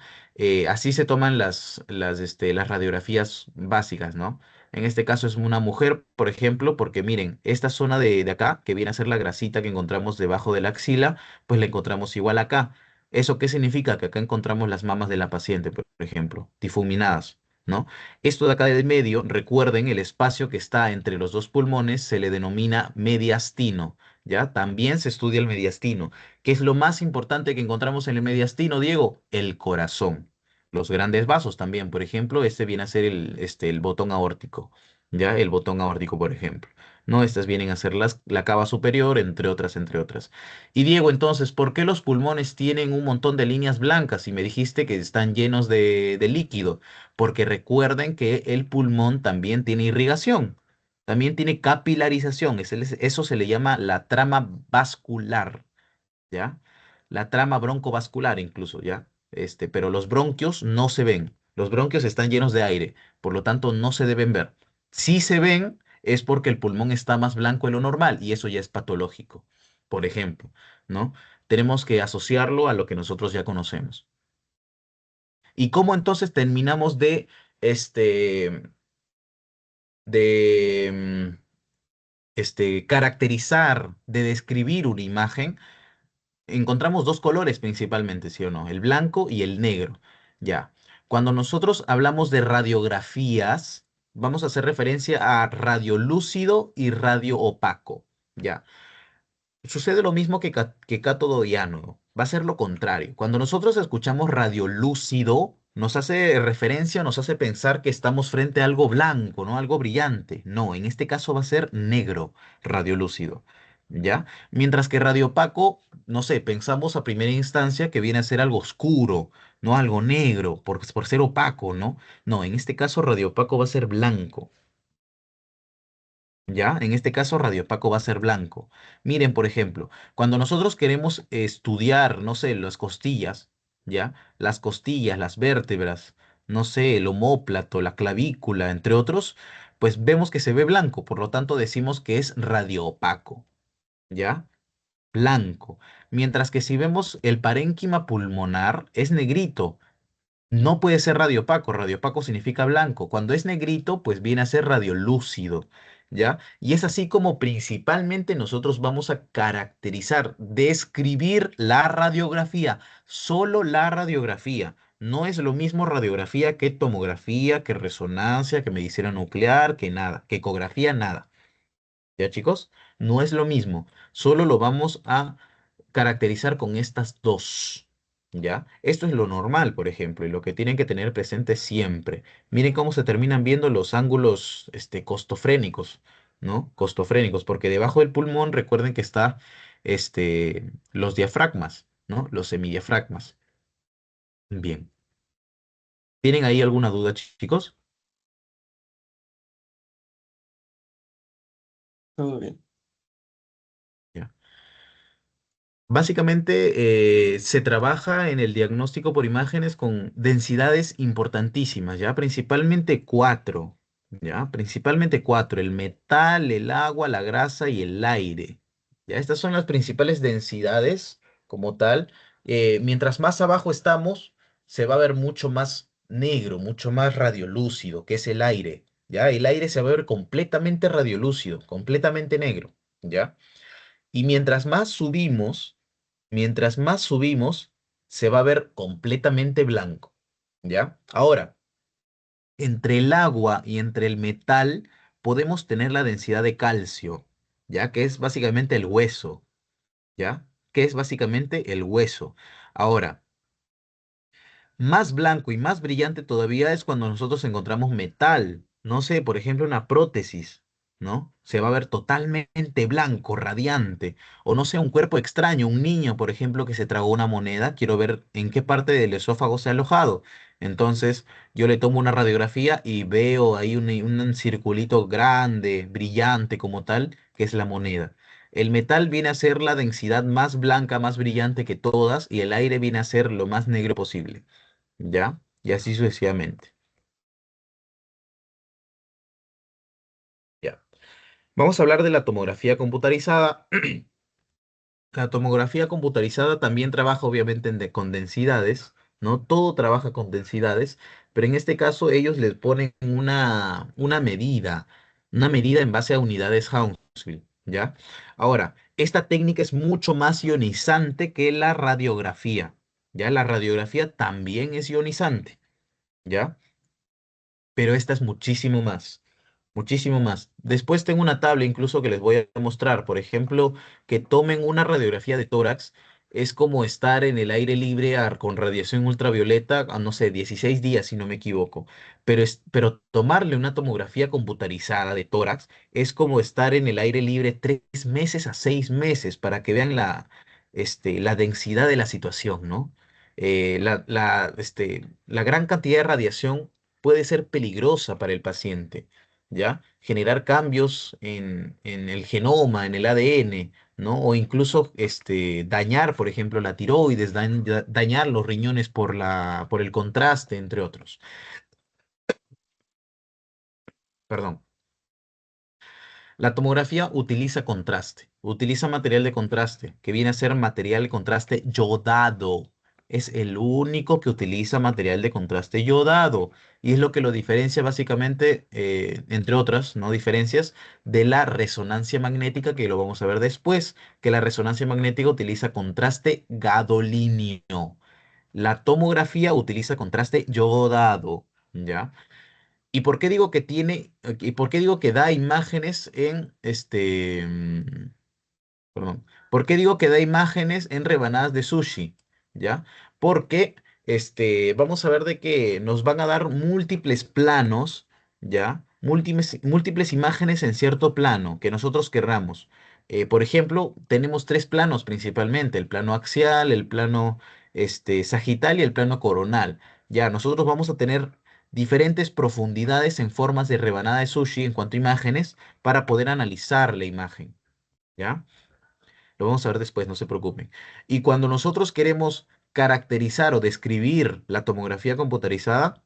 Así se toman las radiografías básicas, ¿no? En este caso es una mujer, por ejemplo, porque miren, esta zona de acá, que viene a ser la grasita que encontramos debajo de la axila, pues la encontramos igual acá. ¿Eso qué significa? Que acá encontramos las mamas de la paciente, por ejemplo, difuminadas, ¿no? Esto de acá del medio, recuerden, el espacio que está entre los dos pulmones se le denomina mediastino, ¿ya? También se estudia el mediastino. ¿Qué es lo más importante que encontramos en el mediastino, Diego? El corazón. Los grandes vasos también, por ejemplo, este viene a ser el botón aórtico, ¿ya? El botón aórtico, por ejemplo. ¿No? Estas vienen a ser la cava superior, entre otras, entre otras. Y Diego, entonces, ¿por qué los pulmones tienen un montón de líneas blancas? Y me dijiste que están llenos de líquido porque recuerden que el pulmón también tiene irrigación, también tiene capilarización, eso se le llama la trama vascular, ¿ya? La trama broncovascular incluso, ¿ya? Pero los bronquios no se ven, los bronquios están llenos de aire, por lo tanto no se deben ver. Si se ven es porque el pulmón está más blanco de lo normal y eso ya es patológico, por ejemplo, ¿no? Tenemos que asociarlo a lo que nosotros ya conocemos. ¿Y cómo entonces terminamos este, de caracterizar, de describir una imagen? Encontramos dos colores principalmente, ¿sí o no? El blanco y el negro. Ya. Cuando nosotros hablamos de radiografías, vamos a hacer referencia a radio lúcido y radio opaco. Ya. Sucede lo mismo que cátodo y ánodo. Va a ser lo contrario. Cuando nosotros escuchamos radiolúcido, nos hace referencia, nos hace pensar que estamos frente a algo blanco, ¿no? Algo brillante. No, en este caso va a ser negro, radiolúcido. ¿Ya? Mientras que radiopaco, no sé, pensamos a primera instancia que viene a ser algo oscuro, ¿no? Algo negro, por ser opaco, ¿no? No, en este caso radiopaco va a ser blanco. ¿Ya? En este caso, radiopaco va a ser blanco. Miren, por ejemplo, cuando nosotros queremos estudiar, no sé, las costillas, ¿ya? Las costillas, las vértebras, no sé, el omóplato, la clavícula, entre otros, pues vemos que se ve blanco, por lo tanto decimos que es radioopaco, ¿ya? Blanco. Mientras que si vemos el parénquima pulmonar, es negrito. No puede ser radiopaco, radiopaco significa blanco. Cuando es negrito, pues viene a ser radiolúcido, ¿ya? Y es así como principalmente nosotros vamos a caracterizar, describir la radiografía, solo la radiografía. No es lo mismo radiografía que tomografía, que resonancia, que medicina nuclear, que nada, que ecografía, nada. ¿Ya, chicos? No es lo mismo, solo lo vamos a caracterizar con estas dos. ¿Ya? Esto es lo normal, por ejemplo, y lo que tienen que tener presente siempre. Miren cómo se terminan viendo los ángulos, costofrénicos, ¿no? Costofrénicos, porque debajo del pulmón recuerden que está, los diafragmas, ¿no? Los semidiafragmas. Bien. ¿Tienen ahí alguna duda, chicos? Todo bien. Ya. Básicamente se trabaja en el diagnóstico por imágenes con densidades importantísimas, ¿ya? Principalmente cuatro, ¿ya? Principalmente cuatro, el metal, el agua, la grasa y el aire, ¿ya? Estas son las principales densidades como tal. Mientras más abajo estamos, se va a ver mucho más negro, mucho más radiolúcido, que es el aire, ¿ya? El aire se va a ver completamente radiolúcido, completamente negro, ¿ya? Y mientras más subimos, se va a ver completamente blanco, ¿ya? Ahora, entre el agua y entre el metal podemos tener la densidad de calcio, ¿ya? Que es básicamente el hueso, ¿ya? Que es básicamente el hueso. Ahora, más blanco y más brillante todavía es cuando nosotros encontramos metal. No sé, por ejemplo, una prótesis, ¿no? Se va a ver totalmente blanco, radiante. O no sé, un cuerpo extraño, un niño, por ejemplo, que se tragó una moneda. Quiero ver en qué parte del esófago se ha alojado. Entonces, yo le tomo una radiografía y veo ahí un circulito grande, brillante como tal, que es la moneda. El metal viene a ser la densidad más blanca, más brillante que todas, y el aire viene a ser lo más negro posible. ¿Ya? Y así sucesivamente. Ya. Vamos a hablar de la tomografía computarizada. La tomografía computarizada también trabaja obviamente con densidades, ¿no? Todo trabaja con densidades, pero en este caso ellos les ponen una medida en base a unidades Hounsfield, ¿ya? Ahora, esta técnica es mucho más ionizante que la radiografía, ¿ya? La radiografía también es ionizante, ¿ya? Pero esta es muchísimo más, muchísimo más. Después tengo una tabla incluso que les voy a mostrar. Por ejemplo, que tomen una radiografía de tórax. Es como estar en el aire libre con radiación ultravioleta, a no sé, 16 días si no me equivoco. Pero tomarle una tomografía computarizada de tórax es como estar en el aire libre 3 meses a 6 meses para que vean la densidad de la situación, ¿no? La gran cantidad de radiación puede ser peligrosa para el paciente, ¿ya? Generar cambios en el genoma, en el ADN, ¿no? O incluso dañar, por ejemplo, la tiroides, dañar los riñones por el contraste, entre otros. Perdón. La tomografía utiliza contraste, utiliza material de contraste, que viene a ser material de contraste yodado. Es el único que utiliza material de contraste yodado y es lo que lo diferencia básicamente, entre otras, no diferencias, de la resonancia magnética, que lo vamos a ver después, que la resonancia magnética utiliza contraste gadolíneo. La tomografía utiliza contraste yodado, ¿ya? ¿Y por qué digo que y por qué digo que da imágenes perdón, ¿por qué digo que da imágenes en rebanadas de sushi? ¿Ya? Porque, vamos a ver de que nos van a dar múltiples planos, ¿ya? Múltiples imágenes en cierto plano que nosotros querramos. Por ejemplo, tenemos tres planos principalmente, el plano axial, el plano, sagital y el plano coronal. Ya, nosotros vamos a tener diferentes profundidades en formas de rebanada de sushi en cuanto a imágenes para poder analizar la imagen, ¿ya? Lo vamos a ver después, no se preocupen. Y cuando nosotros queremos caracterizar o describir la tomografía computarizada,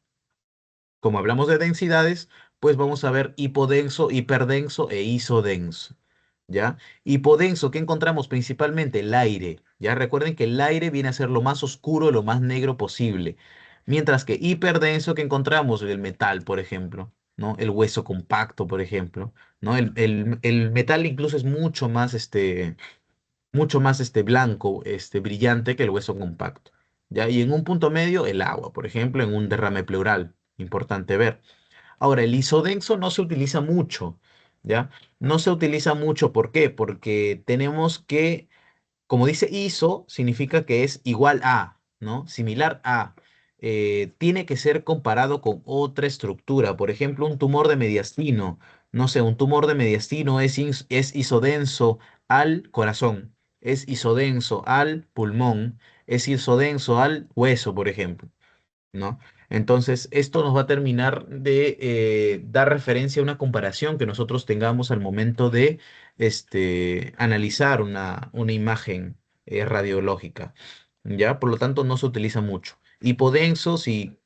como hablamos de densidades, pues vamos a ver hipodenso, hiperdenso e isodenso. ¿Ya? Hipodenso, ¿qué encontramos principalmente? El aire. ¿Ya? Recuerden que el aire viene a ser lo más oscuro, lo más negro posible. Mientras que hiperdenso, ¿qué encontramos? El metal, por ejemplo, ¿no? El hueso compacto, por ejemplo, ¿no? El metal incluso es mucho más blanco, brillante que el hueso compacto. ¿Ya? Y en un punto medio, el agua, por ejemplo, en un derrame pleural. Importante ver. Ahora, el isodenso no se utiliza mucho, ¿ya? No se utiliza mucho, ¿por qué? Porque tenemos que, como dice iso, significa que es igual a. ¿no? Similar a, tiene que ser comparado con otra estructura. Por ejemplo, un tumor de mediastino. No sé, un tumor de mediastino es isodenso al corazón, es isodenso al pulmón, es isodenso al hueso, por ejemplo. ¿No? Entonces, esto nos va a terminar de dar referencia a una comparación que nosotros tengamos al momento de analizar una imagen radiológica, ¿ya? Por lo tanto, no se utiliza mucho. Hipodenso, sí,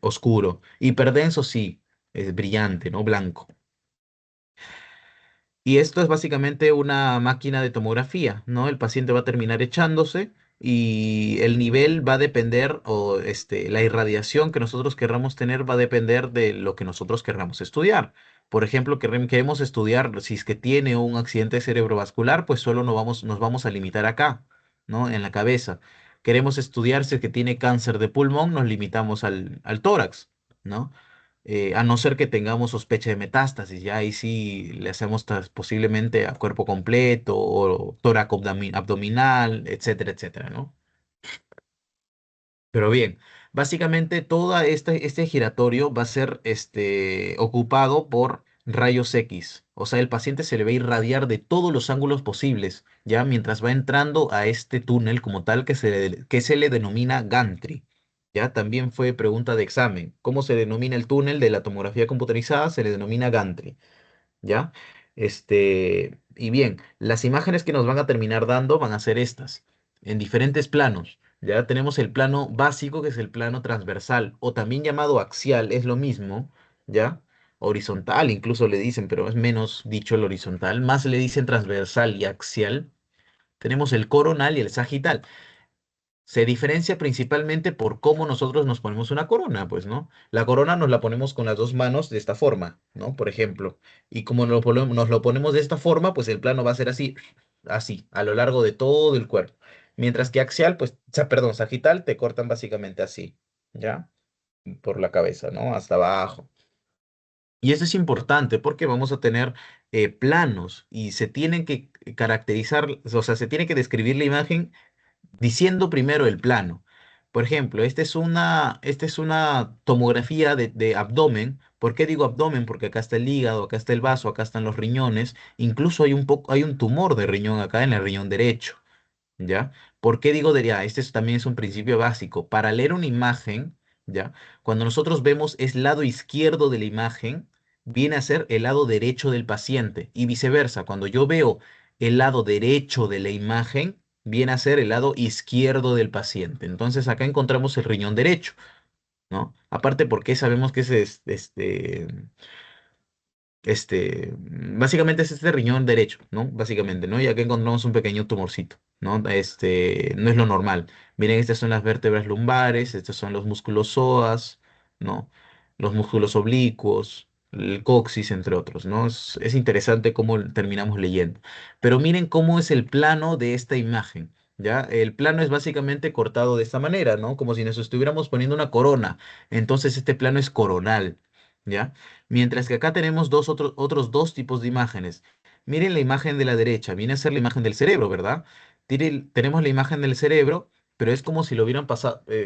oscuro. Hiperdenso, sí, es brillante, ¿no? Blanco. Y esto es básicamente una máquina de tomografía, ¿no? El paciente va a terminar echándose y el nivel va a depender, o la irradiación que nosotros querramos tener va a depender de lo que nosotros querramos estudiar. Por ejemplo, queremos estudiar si es que tiene un accidente cerebrovascular, pues solo nos vamos a limitar acá, ¿no? En la cabeza. Queremos estudiar si es que tiene cáncer de pulmón, nos limitamos al tórax, ¿no? A no ser que tengamos sospecha de metástasis, ya ahí sí le hacemos posiblemente a cuerpo completo o tórax abdominal, etcétera, etcétera, ¿no? Pero bien, básicamente todo este giratorio va a ser ocupado por rayos X. O sea, el paciente se le va a irradiar de todos los ángulos posibles, ya mientras va entrando a este túnel como tal que se le denomina gantry. Ya también fue pregunta de examen. ¿Cómo se denomina el túnel de la tomografía computarizada? Se le denomina gantry. ¿Ya? Y bien, las imágenes que nos van a terminar dando van a ser estas, en diferentes planos. Ya tenemos el plano básico, que es el plano transversal, o también llamado axial, es lo mismo, ¿ya? Horizontal, incluso le dicen, pero es menos dicho el horizontal, más le dicen transversal y axial. Tenemos el coronal y el sagital. Se diferencia principalmente por cómo nosotros nos ponemos una corona, pues, ¿no? La corona nos la ponemos con las dos manos de esta forma, ¿no? Por ejemplo. Y como nos lo ponemos de esta forma, pues el plano va a ser así, así, a lo largo de todo el cuerpo. Mientras que axial, pues, perdón, sagital, te cortan básicamente así, ¿ya? Por la cabeza, ¿no? Hasta abajo. Y eso es importante porque vamos a tener planos y se tienen que caracterizar, o sea, se tiene que describir la imagen diciendo primero el plano. Por ejemplo, esta es una tomografía de abdomen. ¿Por qué digo abdomen? Porque acá está el hígado, acá está el vaso, acá están los riñones. Incluso hay un tumor de riñón acá en el riñón derecho. ¿Ya? ¿Por qué digo de ya? También es un principio básico. Para leer una imagen, ¿ya? Cuando nosotros vemos es lado izquierdo de la imagen, viene a ser el lado derecho del paciente y viceversa. Cuando yo veo el lado derecho de la imagen, viene a ser el lado izquierdo del paciente. Entonces acá encontramos el riñón derecho, ¿no? Aparte porque sabemos que básicamente es este riñón derecho, ¿no? Básicamente, ¿no? Y acá encontramos un pequeño tumorcito, ¿no? No es lo normal. Miren, estas son las vértebras lumbares, estos son los músculos psoas, ¿no? Los músculos oblicuos, el coxis, entre otros, ¿no? Es interesante cómo terminamos leyendo. Pero miren cómo es el plano de esta imagen, ¿ya? El plano es básicamente cortado de esta manera, ¿no? Como si nos estuviéramos poniendo una corona. Entonces este plano es coronal, ¿ya? Mientras que acá tenemos otros dos tipos de imágenes. Miren la imagen de la derecha, viene a ser la imagen del cerebro, ¿verdad? Tenemos la imagen del cerebro, pero es como si lo hubieran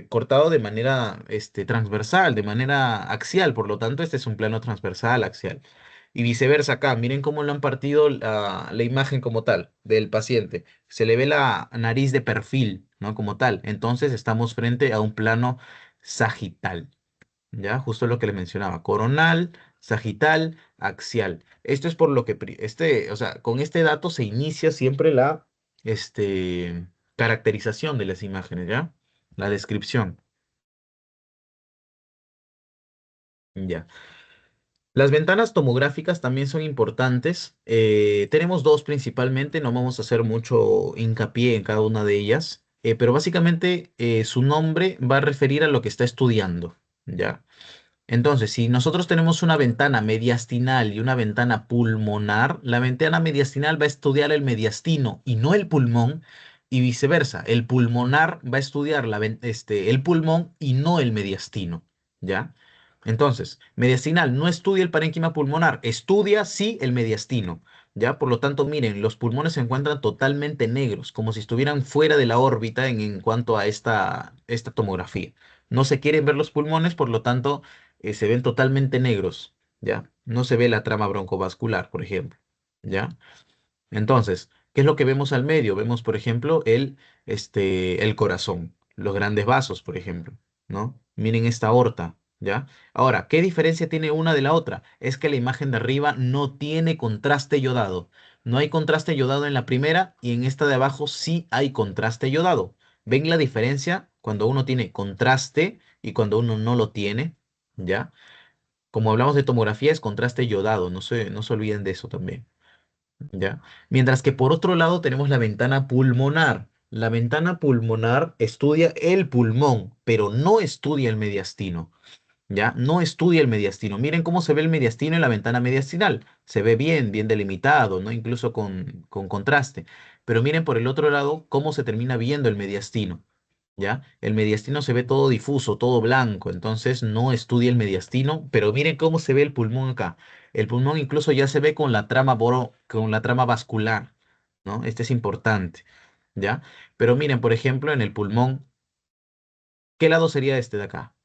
cortado de manera transversal, de manera axial, por lo tanto, este es un plano transversal, axial. Y viceversa acá, miren cómo lo han partido la imagen como tal del paciente. Se le ve la nariz de perfil, ¿no? Como tal. Entonces estamos frente a un plano sagital. ¿Ya? Justo lo que le mencionaba, coronal, sagital, axial. Esto es por lo que, o sea, con este dato se inicia siempre la, caracterización de las imágenes, ¿ya? La descripción, ¿ya? Las ventanas tomográficas también son importantes. Tenemos dos principalmente, no vamos a hacer mucho hincapié en cada una de ellas, pero básicamente su nombre va a referir a lo que está estudiando, ¿ya? Entonces, si nosotros tenemos una ventana mediastinal y una ventana pulmonar, la ventana mediastinal va a estudiar el mediastino y no el pulmón, y viceversa. El pulmonar va a estudiar el pulmón y no el mediastino, ¿ya? Entonces, mediastinal no estudia el parénquima pulmonar, estudia sí el mediastino. ¿ya? Por lo tanto, miren, los pulmones se encuentran totalmente negros, como si estuvieran fuera de la órbita en cuanto a esta tomografía. No se quieren ver los pulmones, por lo tanto, se ven totalmente negros, ¿ya? No se ve la trama broncovascular, por ejemplo, ¿ya? Entonces, ¿qué es lo que vemos al medio? Vemos, por ejemplo, el corazón, los grandes vasos, por ejemplo, ¿no? Miren esta aorta, ¿ya? Ahora, ¿qué diferencia tiene una de la otra? Es que la imagen de arriba no tiene contraste yodado. No hay contraste yodado en la primera y en esta de abajo sí hay contraste yodado. ¿Ven la diferencia cuando uno tiene contraste y cuando uno no lo tiene? ¿Ya? Como hablamos de tomografía, es contraste yodado, no se olviden de eso también. ¿Ya? Mientras que por otro lado tenemos la ventana pulmonar. La ventana pulmonar estudia el pulmón, pero no estudia el mediastino, ¿ya? No estudia el mediastino. Miren cómo se ve el mediastino en la ventana mediastinal. Se ve bien, bien delimitado, ¿no? Incluso con contraste. Pero miren por el otro lado cómo se termina viendo el mediastino. ¿Ya? El mediastino se ve todo difuso, todo blanco, entonces no estudia el mediastino, pero miren cómo se ve el pulmón acá. El pulmón incluso ya se ve con la trama con la trama vascular, ¿no? Este es importante, ¿ya? Pero miren, por ejemplo, en el pulmón, ¿qué lado sería este de acá?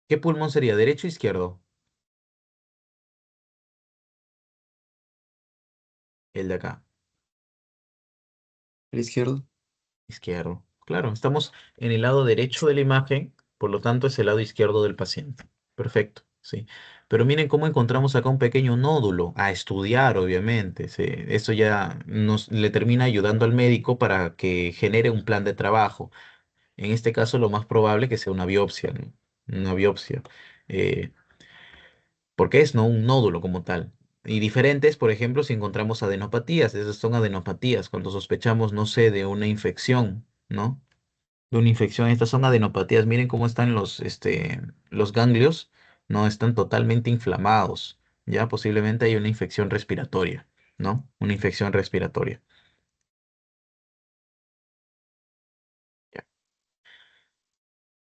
¿Qué pulmón sería, derecho o izquierdo? El de acá. ¿El izquierdo? Izquierdo. Claro, estamos en el lado derecho de la imagen, por lo tanto es el lado izquierdo del paciente. Perfecto, sí. Pero miren cómo encontramos acá un pequeño nódulo a estudiar, obviamente. Eso ya nos le termina ayudando al médico para que genere un plan de trabajo. En este caso, lo más probable que sea una biopsia, ¿no? Una biopsia. eh, Porque es, ¿no? Un nódulo como tal. Y diferentes, por ejemplo, si encontramos adenopatías. Esas son adenopatías, cuando sospechamos, no sé, de una infección, ¿no? De una infección. Estas son adenopatías. Miren cómo están los ganglios, no están totalmente inflamados. Ya posiblemente hay una infección respiratoria, ¿no? Una infección respiratoria. Ya.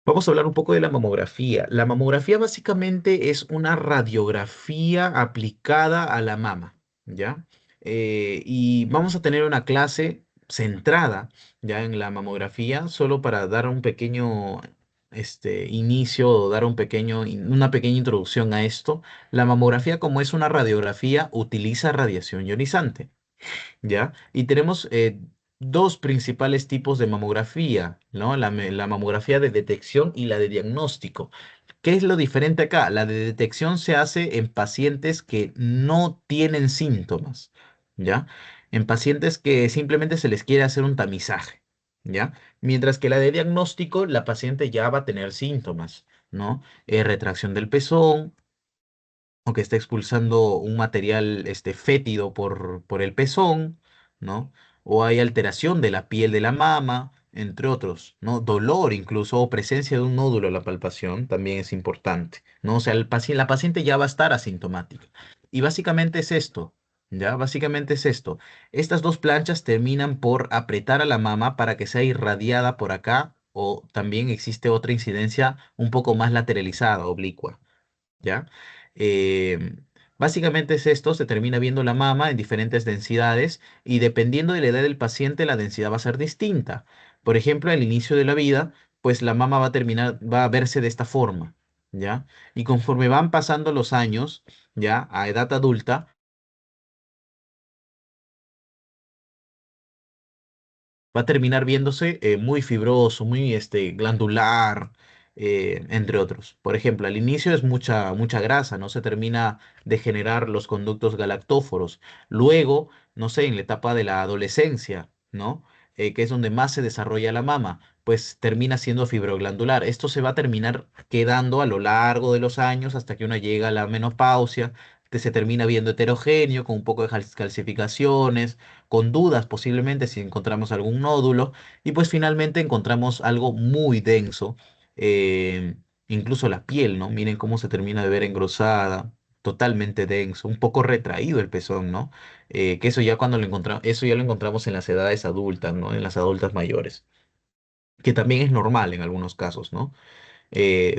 Vamos a hablar un poco de la mamografía. La mamografía básicamente es una radiografía aplicada a la mama, ¿ya? Y vamos a tener una clase centrada ya en la mamografía, solo para dar un pequeño inicio o dar una pequeña introducción a esto. La mamografía, como es una radiografía, utiliza radiación ionizante. ¿Ya? Y tenemos dos principales tipos de mamografía, ¿no? La mamografía de detección y la de diagnóstico. ¿Qué es lo diferente acá? La de detección se hace en pacientes que no tienen síntomas, ¿ya? En pacientes que simplemente se les quiere hacer un tamizaje, ¿ya? Mientras que la de diagnóstico, la paciente ya va a tener síntomas, ¿no? Retracción del pezón, o que está expulsando un material fétido por el pezón, ¿no? O hay alteración de la piel de la mama, entre otros, ¿no? Dolor incluso, o presencia de un nódulo en la palpación también es importante, ¿no? O sea, la paciente ya va a estar asintomática. Y básicamente es esto, ¿ya? Básicamente es esto. Estas dos planchas terminan por apretar a la mama para que sea irradiada por acá, o también existe otra incidencia un poco más lateralizada, oblicua. ¿Ya? Eh, Básicamente es esto, se termina viendo la mama en diferentes densidades y dependiendo de la edad del paciente, la densidad va a ser distinta. Por ejemplo, al inicio de la vida, pues la mama va a verse de esta forma, ¿ya? Y conforme van pasando los años, ya, a edad adulta, va a terminar viéndose muy fibroso, muy glandular, entre otros. Por ejemplo, al inicio es mucha, mucha grasa, no se termina de generar los conductos galactóforos. Luego, no sé, en la etapa de la adolescencia, ¿no? Que es donde más se desarrolla la mama, pues termina siendo fibroglandular. Esto se va a terminar quedando a lo largo de los años hasta que uno llega a la menopausia, que se termina viendo heterogéneo, con un poco de calcificaciones, con dudas posiblemente si encontramos algún nódulo y pues finalmente encontramos algo muy denso, eh, incluso la piel, ¿no? Miren cómo se termina de ver engrosada, totalmente denso, un poco retraído el pezón, ¿no? Que eso ya cuando lo encontramos, eso ya lo encontramos en las edades adultas, ¿no? En las adultas mayores, que también es normal en algunos casos, ¿no?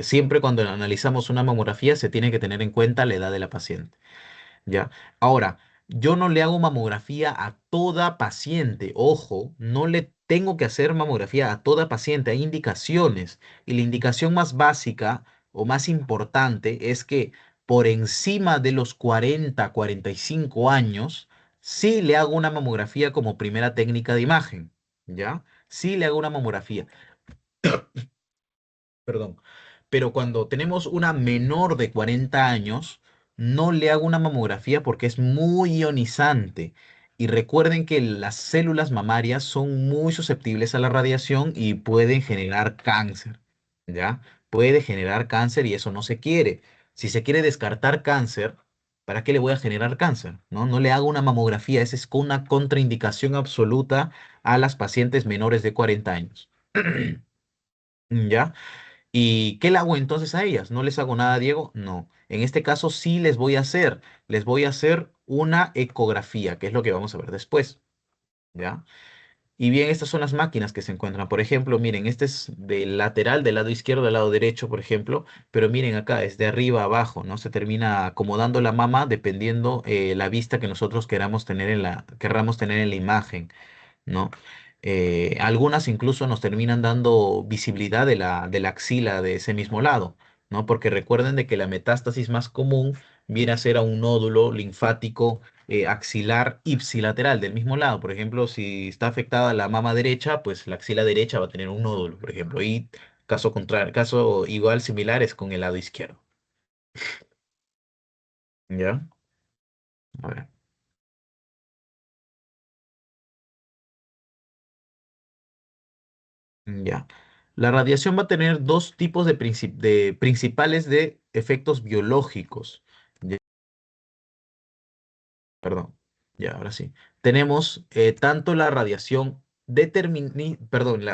Siempre cuando analizamos una mamografía se tiene que tener en cuenta la edad de la paciente. ¿Ya? Ahora, Yo no le hago mamografía a toda paciente. Ojo, no le tengo que hacer mamografía a toda paciente. Hay indicaciones. Y la indicación más básica o más importante es que por encima de los 40, 45 años, sí le hago una mamografía como primera técnica de imagen. ¿Ya? Sí le hago una mamografía. Perdón. Pero cuando tenemos una menor de 40 años, no le hago una mamografía porque es muy ionizante. Y recuerden que las células mamarias son muy susceptibles a la radiación y pueden generar cáncer, ¿ya? Puede generar cáncer y eso no se quiere. Si se quiere descartar cáncer, ¿para qué le voy a generar cáncer? ¿No? No le hago una mamografía, esa es una contraindicación absoluta a las pacientes menores de 40 años. ¿Ya? ¿Y qué le hago entonces a ellas? ¿No les hago nada, Diego? No. En este caso sí les voy a hacer. Les voy a hacer una ecografía, que es lo que vamos a ver después. ¿Ya? Y bien, estas son las máquinas que se encuentran. Por ejemplo, miren, este es del lateral, del lado izquierdo, del lado derecho, por ejemplo. Pero miren acá, es de arriba a abajo, ¿no? Se termina acomodando la mama dependiendo la vista que nosotros querramos tener en la imagen. ¿No? Algunas incluso nos terminan dando visibilidad de la axila de ese mismo lado, ¿no? Porque recuerden de que la metástasis más común viene a ser a un nódulo linfático axilar ipsilateral del mismo lado. Por ejemplo, si está afectada la mama derecha, pues la axila derecha va a tener un nódulo, por ejemplo. Y caso contrario, caso igual similar es con el lado izquierdo. ¿Ya? A ver. Ya. La radiación va a tener dos tipos de principales de efectos biológicos. Ya, perdón. Ya, ahora sí. Tenemos tanto la radiación perdón,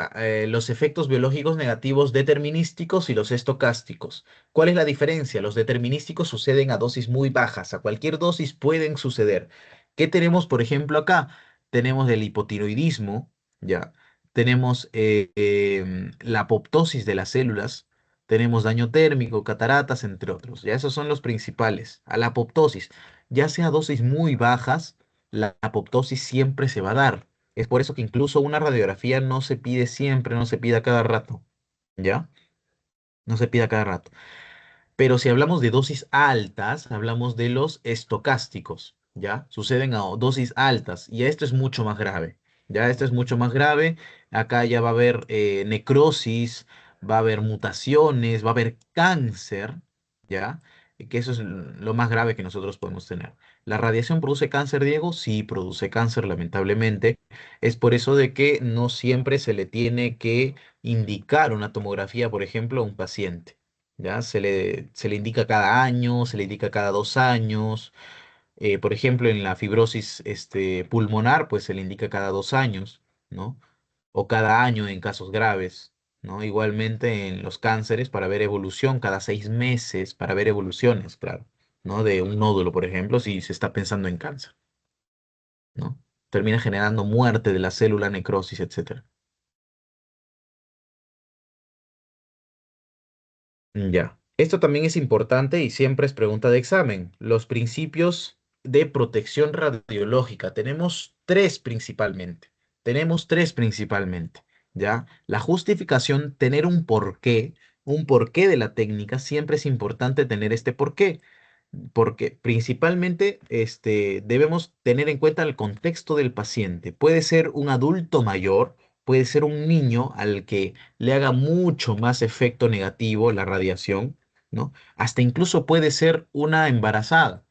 los efectos biológicos negativos determinísticos y los estocásticos. ¿Cuál es la diferencia? Los determinísticos suceden a dosis muy bajas. A cualquier dosis pueden suceder. ¿Qué tenemos, por ejemplo, acá? Tenemos el hipotiroidismo, ya. Tenemos la apoptosis de las células. Tenemos daño térmico, cataratas, entre otros. Ya esos son los principales. A la apoptosis, ya sea dosis muy bajas, la apoptosis siempre se va a dar. Es por eso que incluso una radiografía no se pide siempre, no se pide a cada rato, ¿ya? No se pide a cada rato. Pero si hablamos de dosis altas, hablamos de los estocásticos, ¿ya? Suceden a dosis altas y esto es mucho más grave, ¿ya? Esto es mucho más grave. Acá ya va a haber necrosis, va a haber mutaciones, va a haber cáncer, ¿ya? Y que eso es lo más grave que nosotros podemos tener. ¿La radiación produce cáncer, Diego? Sí, produce cáncer, lamentablemente. Es por eso de que no siempre se le tiene que indicar una tomografía, por ejemplo, a un paciente. ¿Ya? Se le indica cada año, se le indica cada 2 años. Por ejemplo, en la fibrosis pulmonar, pues se le indica cada 2 años, ¿no? O cada año en casos graves, ¿no? Igualmente en los cánceres para ver evolución, cada 6 meses para ver evoluciones, claro, ¿no? De un nódulo, por ejemplo, si se está pensando en cáncer, ¿no? Termina generando muerte de la célula, necrosis, etcétera. Ya. Esto también es importante y siempre es pregunta de examen. Los principios de protección radiológica. Tenemos tres principalmente. Tenemos tres principalmente. ¿Ya? La justificación, tener un porqué de la técnica, siempre es importante tener este porqué. Porque principalmente debemos tener en cuenta el contexto del paciente. Puede ser un adulto mayor, puede ser un niño al que le haga mucho más efecto negativo la radiación, ¿no? Hasta incluso puede ser una embarazada,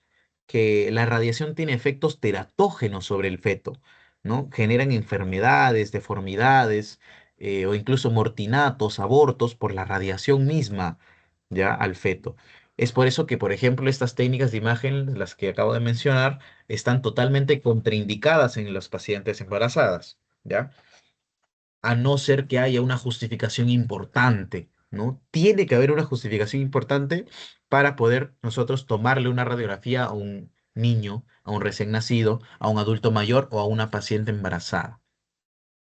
que la radiación tiene efectos teratógenos sobre el feto, ¿no? Generan enfermedades, deformidades, o incluso mortinatos, abortos por la radiación misma, ya al feto. Es por eso que, por ejemplo, estas técnicas de imagen, las que acabo de mencionar, están totalmente contraindicadas en las pacientes embarazadas, ¿ya? A no ser que haya una justificación importante, ¿no? Tiene que haber una justificación importante para poder nosotros tomarle una radiografía a un niño, a un recién nacido, a un adulto mayor o a una paciente embarazada.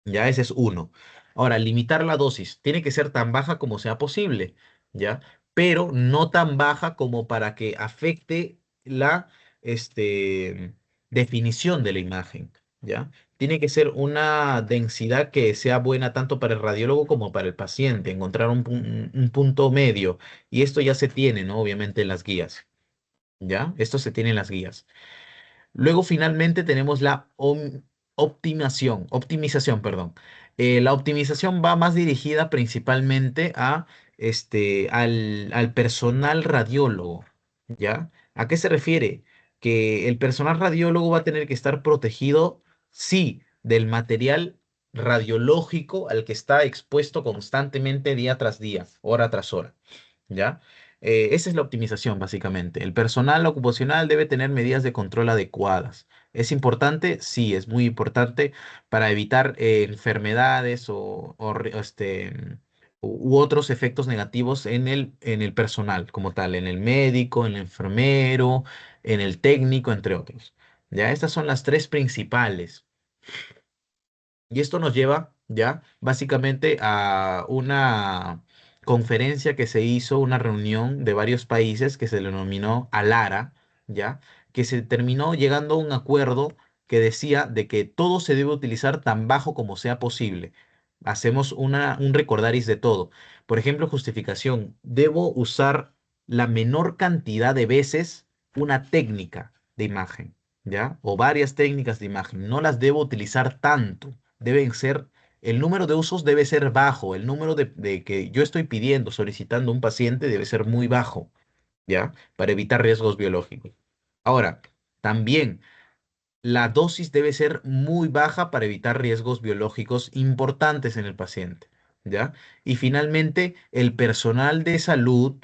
Ya, ese es uno. Ahora, limitar la dosis. Tiene que ser tan baja como sea posible, ¿ya? Pero no tan baja como para que afecte la, este, definición de la imagen, ¿ya? Tiene que ser una densidad que sea buena tanto para el radiólogo como para el paciente, encontrar un punto medio. Y esto ya se tiene, ¿no? Obviamente en las guías, ¿ya? Esto se tiene en las guías. Luego finalmente tenemos la optimización, perdón. La optimización va más dirigida principalmente a, al personal radiólogo, ¿ya? ¿A qué se refiere? Que el personal radiólogo va a tener que estar protegido, sí, del material radiológico al que está expuesto constantemente día tras día, hora tras hora. ¿Ya? Esa es la optimización, básicamente. El personal ocupacional debe tener medidas de control adecuadas. ¿Es importante? Sí, es muy importante para evitar enfermedades u otros efectos negativos en el personal como tal, en el médico, en el enfermero, en el técnico, entre otros. ¿Ya? Estas son las tres principales. Y esto nos lleva ya básicamente a una conferencia que se hizo, una reunión de varios países que se denominó Alara, ya, que se terminó llegando a un acuerdo que decía de que todo se debe utilizar tan bajo como sea posible. Hacemos un recordaris de todo. Por ejemplo, justificación. Debo usar la menor cantidad de veces una técnica de imagen, ¿ya? O varias técnicas de imagen. No las debo utilizar tanto deben ser, el número de usos debe ser bajo, el número de que yo estoy pidiendo, solicitando un paciente debe ser muy bajo, ¿ya? Para evitar riesgos biológicos. Ahora, también la dosis debe ser muy baja para evitar riesgos biológicos importantes en el paciente, ¿ya? Y finalmente, el personal de salud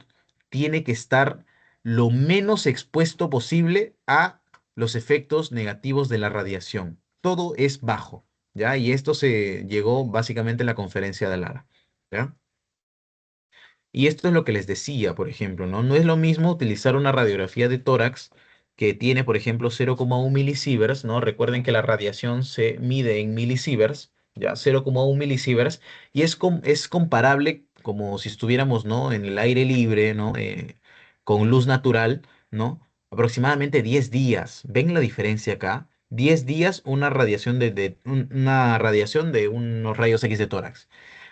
tiene que estar lo menos expuesto posible a los efectos negativos de la radiación. Todo es bajo, ¿ya? Y esto se llegó básicamente en la conferencia de Lara, ¿ya? Y esto es lo que les decía, por ejemplo, ¿no? No es lo mismo utilizar una radiografía de tórax que tiene, por ejemplo, 0,1 milisieverts, ¿no? Recuerden que la radiación se mide en milisieverts, ¿ya? 0,1 milisieverts, y es comparable como si estuviéramos, ¿no? En el aire libre, ¿no? Con luz natural, ¿no? Aproximadamente 10 días. ¿Ven la diferencia acá? 10 días una radiación una radiación de unos rayos X de tórax.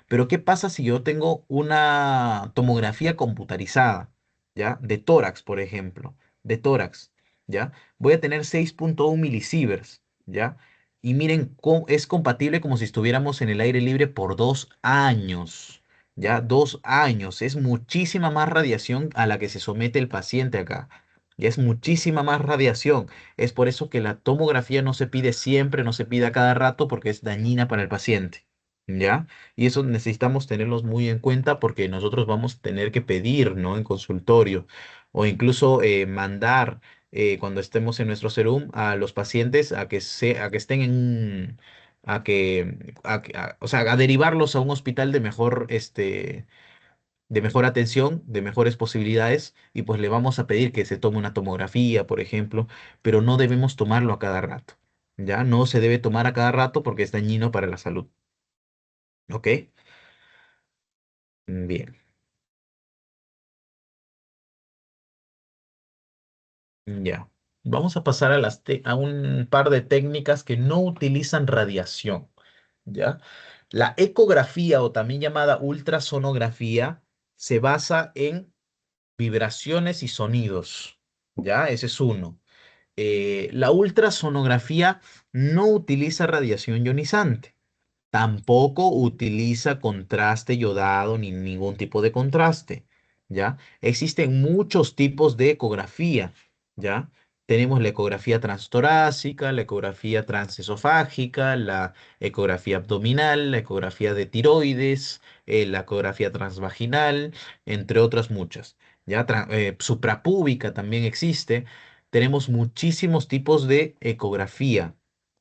Pero ¿qué pasa si yo tengo una tomografía computarizada, ¿ya? De tórax, por ejemplo, de tórax, ¿ya? Voy a tener 6,1 milisieverts, ¿ya? Y miren, es compatible como si estuviéramos en el aire libre por 2 años, ¿ya? 2 años. Es muchísima más radiación a la que se somete el paciente acá. Ya es muchísima más radiación. Es por eso que la tomografía no se pide siempre, no se pide a cada rato porque es dañina para el paciente. ¿Ya? Y eso necesitamos tenerlos muy en cuenta porque nosotros vamos a tener que pedir, ¿no? En consultorio o incluso mandar cuando estemos en nuestro serum a los pacientes a que estén o sea, a derivarlos a un hospital de mejor, de mejor atención, de mejores posibilidades y pues le vamos a pedir que se tome una tomografía, por ejemplo, pero no debemos tomarlo a cada rato, ¿ya? No se debe tomar a cada rato porque es dañino para la salud, ¿ok? Bien. Ya. Vamos a pasar a a un par de técnicas que no utilizan radiación. ¿Ya? La ecografía o también llamada ultrasonografía se basa en vibraciones y sonidos. ¿Ya? Ese es uno. La ultrasonografía no utiliza radiación ionizante. Tampoco utiliza contraste yodado ni ningún tipo de contraste, ¿ya? Existen muchos tipos de ecografía, ¿ya? Tenemos la ecografía transtorácica, la ecografía transesofágica, la ecografía abdominal, la ecografía de tiroides, la ecografía transvaginal, entre otras muchas, ¿ya? Suprapúbica también existe. Tenemos muchísimos tipos de ecografía,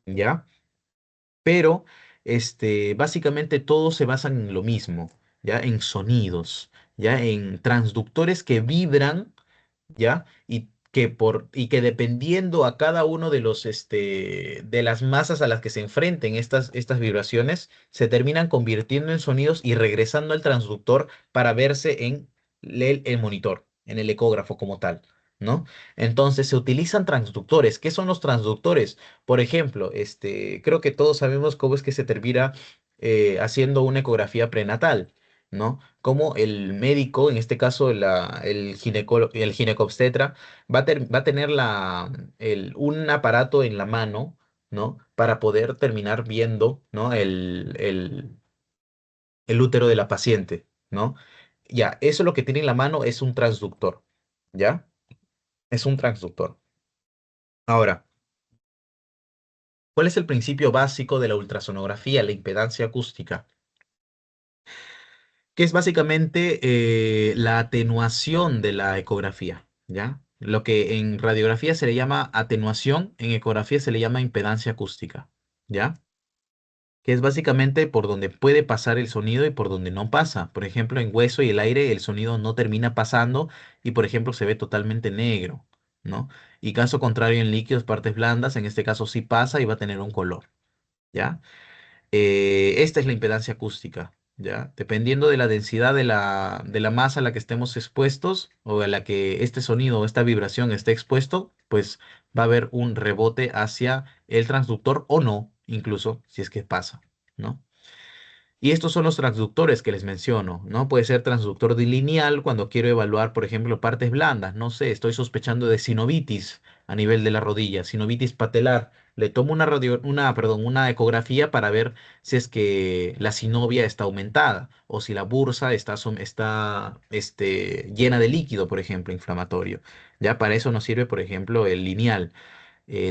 ¿ya? Pero básicamente todos se basan en lo mismo, ¿ya? En sonidos, ¿ya? En transductores que vibran, ¿ya? Y que dependiendo a cada uno de de las masas a las que se enfrenten estas vibraciones, se terminan convirtiendo en sonidos y regresando al transductor para verse en el monitor, en el ecógrafo como tal, ¿no? Entonces se utilizan transductores. ¿Qué son los transductores? Por ejemplo, creo que todos sabemos cómo es que se termina haciendo una ecografía prenatal, ¿no? Como el médico, en este caso el ginecobstetra, va a tener un aparato en la mano, ¿no? Para poder terminar viendo, ¿no? El útero de la paciente, ¿no? Ya, eso lo que tiene en la mano es un transductor, ¿ya? Es un transductor. Ahora, ¿cuál es el principio básico de la ultrasonografía, la impedancia acústica? Que es básicamente la atenuación de la ecografía, ¿ya? Lo que en radiografía se le llama atenuación, en ecografía se le llama impedancia acústica, ¿ya? Que es básicamente por donde puede pasar el sonido y por donde no pasa. Por ejemplo, en hueso y el aire el sonido no termina pasando y, por ejemplo, se ve totalmente negro, ¿no? Y caso contrario en líquidos, partes blandas, en este caso sí pasa y va a tener un color, ¿ya? Esta es la impedancia acústica, ¿ya? Dependiendo de la densidad de la masa a la que estemos expuestos o a la que este sonido o esta vibración esté expuesto, pues va a haber un rebote hacia el transductor o no, incluso si es que pasa, ¿no? Y estos son los transductores que les menciono, ¿no? Puede ser transductor lineal cuando quiero evaluar, por ejemplo, partes blandas. No sé, estoy sospechando de sinovitis a nivel de la rodilla, sinovitis patelar. Le tomo una ecografía para ver si es que la sinovia está aumentada o si la bursa está llena de líquido, por ejemplo, inflamatorio. Ya para eso nos sirve, por ejemplo, el lineal.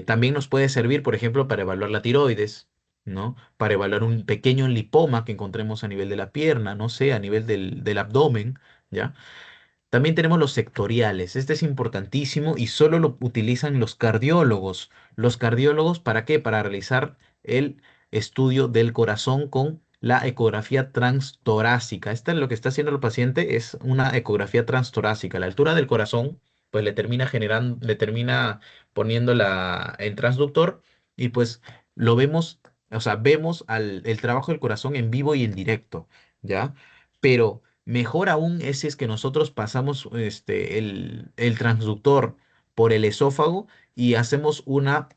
También nos puede servir, por ejemplo, para evaluar la tiroides, ¿no? Para evaluar un pequeño lipoma que encontremos a nivel de la pierna, no sé, a nivel del abdomen, ¿ya? También tenemos los sectoriales. Este es importantísimo y solo lo utilizan los cardiólogos. ¿Los cardiólogos para qué? Para realizar el estudio del corazón con la ecografía transtorácica. Esta es lo que está haciendo el paciente, es una ecografía transtorácica. La altura del corazón, pues le termina poniendo el transductor y pues lo vemos, o sea, vemos el trabajo del corazón en vivo y en directo, ¿ya? Pero mejor aún es si es que nosotros pasamos el transductor por el esófago y hacemos una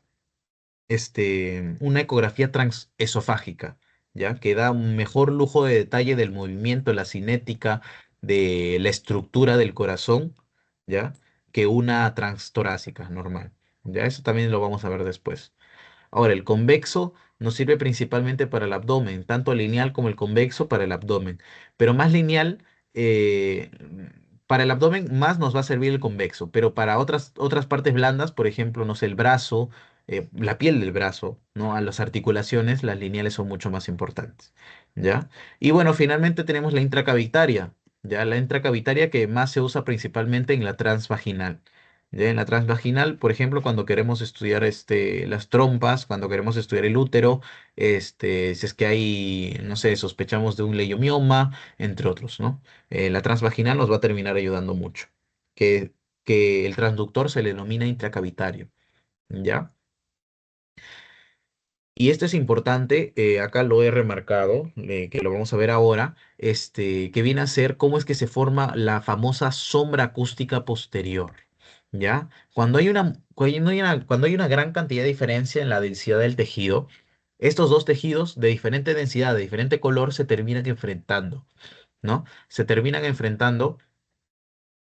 ecografía transesofágica, ¿ya? Que da un mejor lujo de detalle del movimiento, la cinética, de la estructura del corazón, ¿ya? Que una transtorácica normal, ¿ya? Eso también lo vamos a ver después. Ahora, el convexo nos sirve principalmente para el abdomen, tanto el lineal como el convexo para el abdomen, pero más lineal, eh, para el abdomen más nos va a servir el convexo, pero para otras partes blandas, por ejemplo, no sé, el brazo, la piel del brazo, ¿no? A las articulaciones, las lineales son mucho más importantes, ¿ya? Y bueno, finalmente tenemos la intracavitaria, ¿ya? La intracavitaria que más se usa principalmente en la transvaginal. Ya en la transvaginal, por ejemplo, cuando queremos estudiar las trompas, cuando queremos estudiar el útero, si es que hay, no sé, sospechamos de un leiomioma, entre otros, ¿no? La transvaginal nos va a terminar ayudando mucho. Que, que el transductor se le denomina intracavitario, ¿ya? Y esto es importante, acá lo he remarcado, que lo vamos a ver ahora, que viene a ser cómo es que se forma la famosa sombra acústica posterior, ¿ya? Cuando hay una gran cantidad de diferencia en la densidad del tejido, estos dos tejidos de diferente densidad, de diferente color, se terminan enfrentando, ¿no? Se terminan enfrentando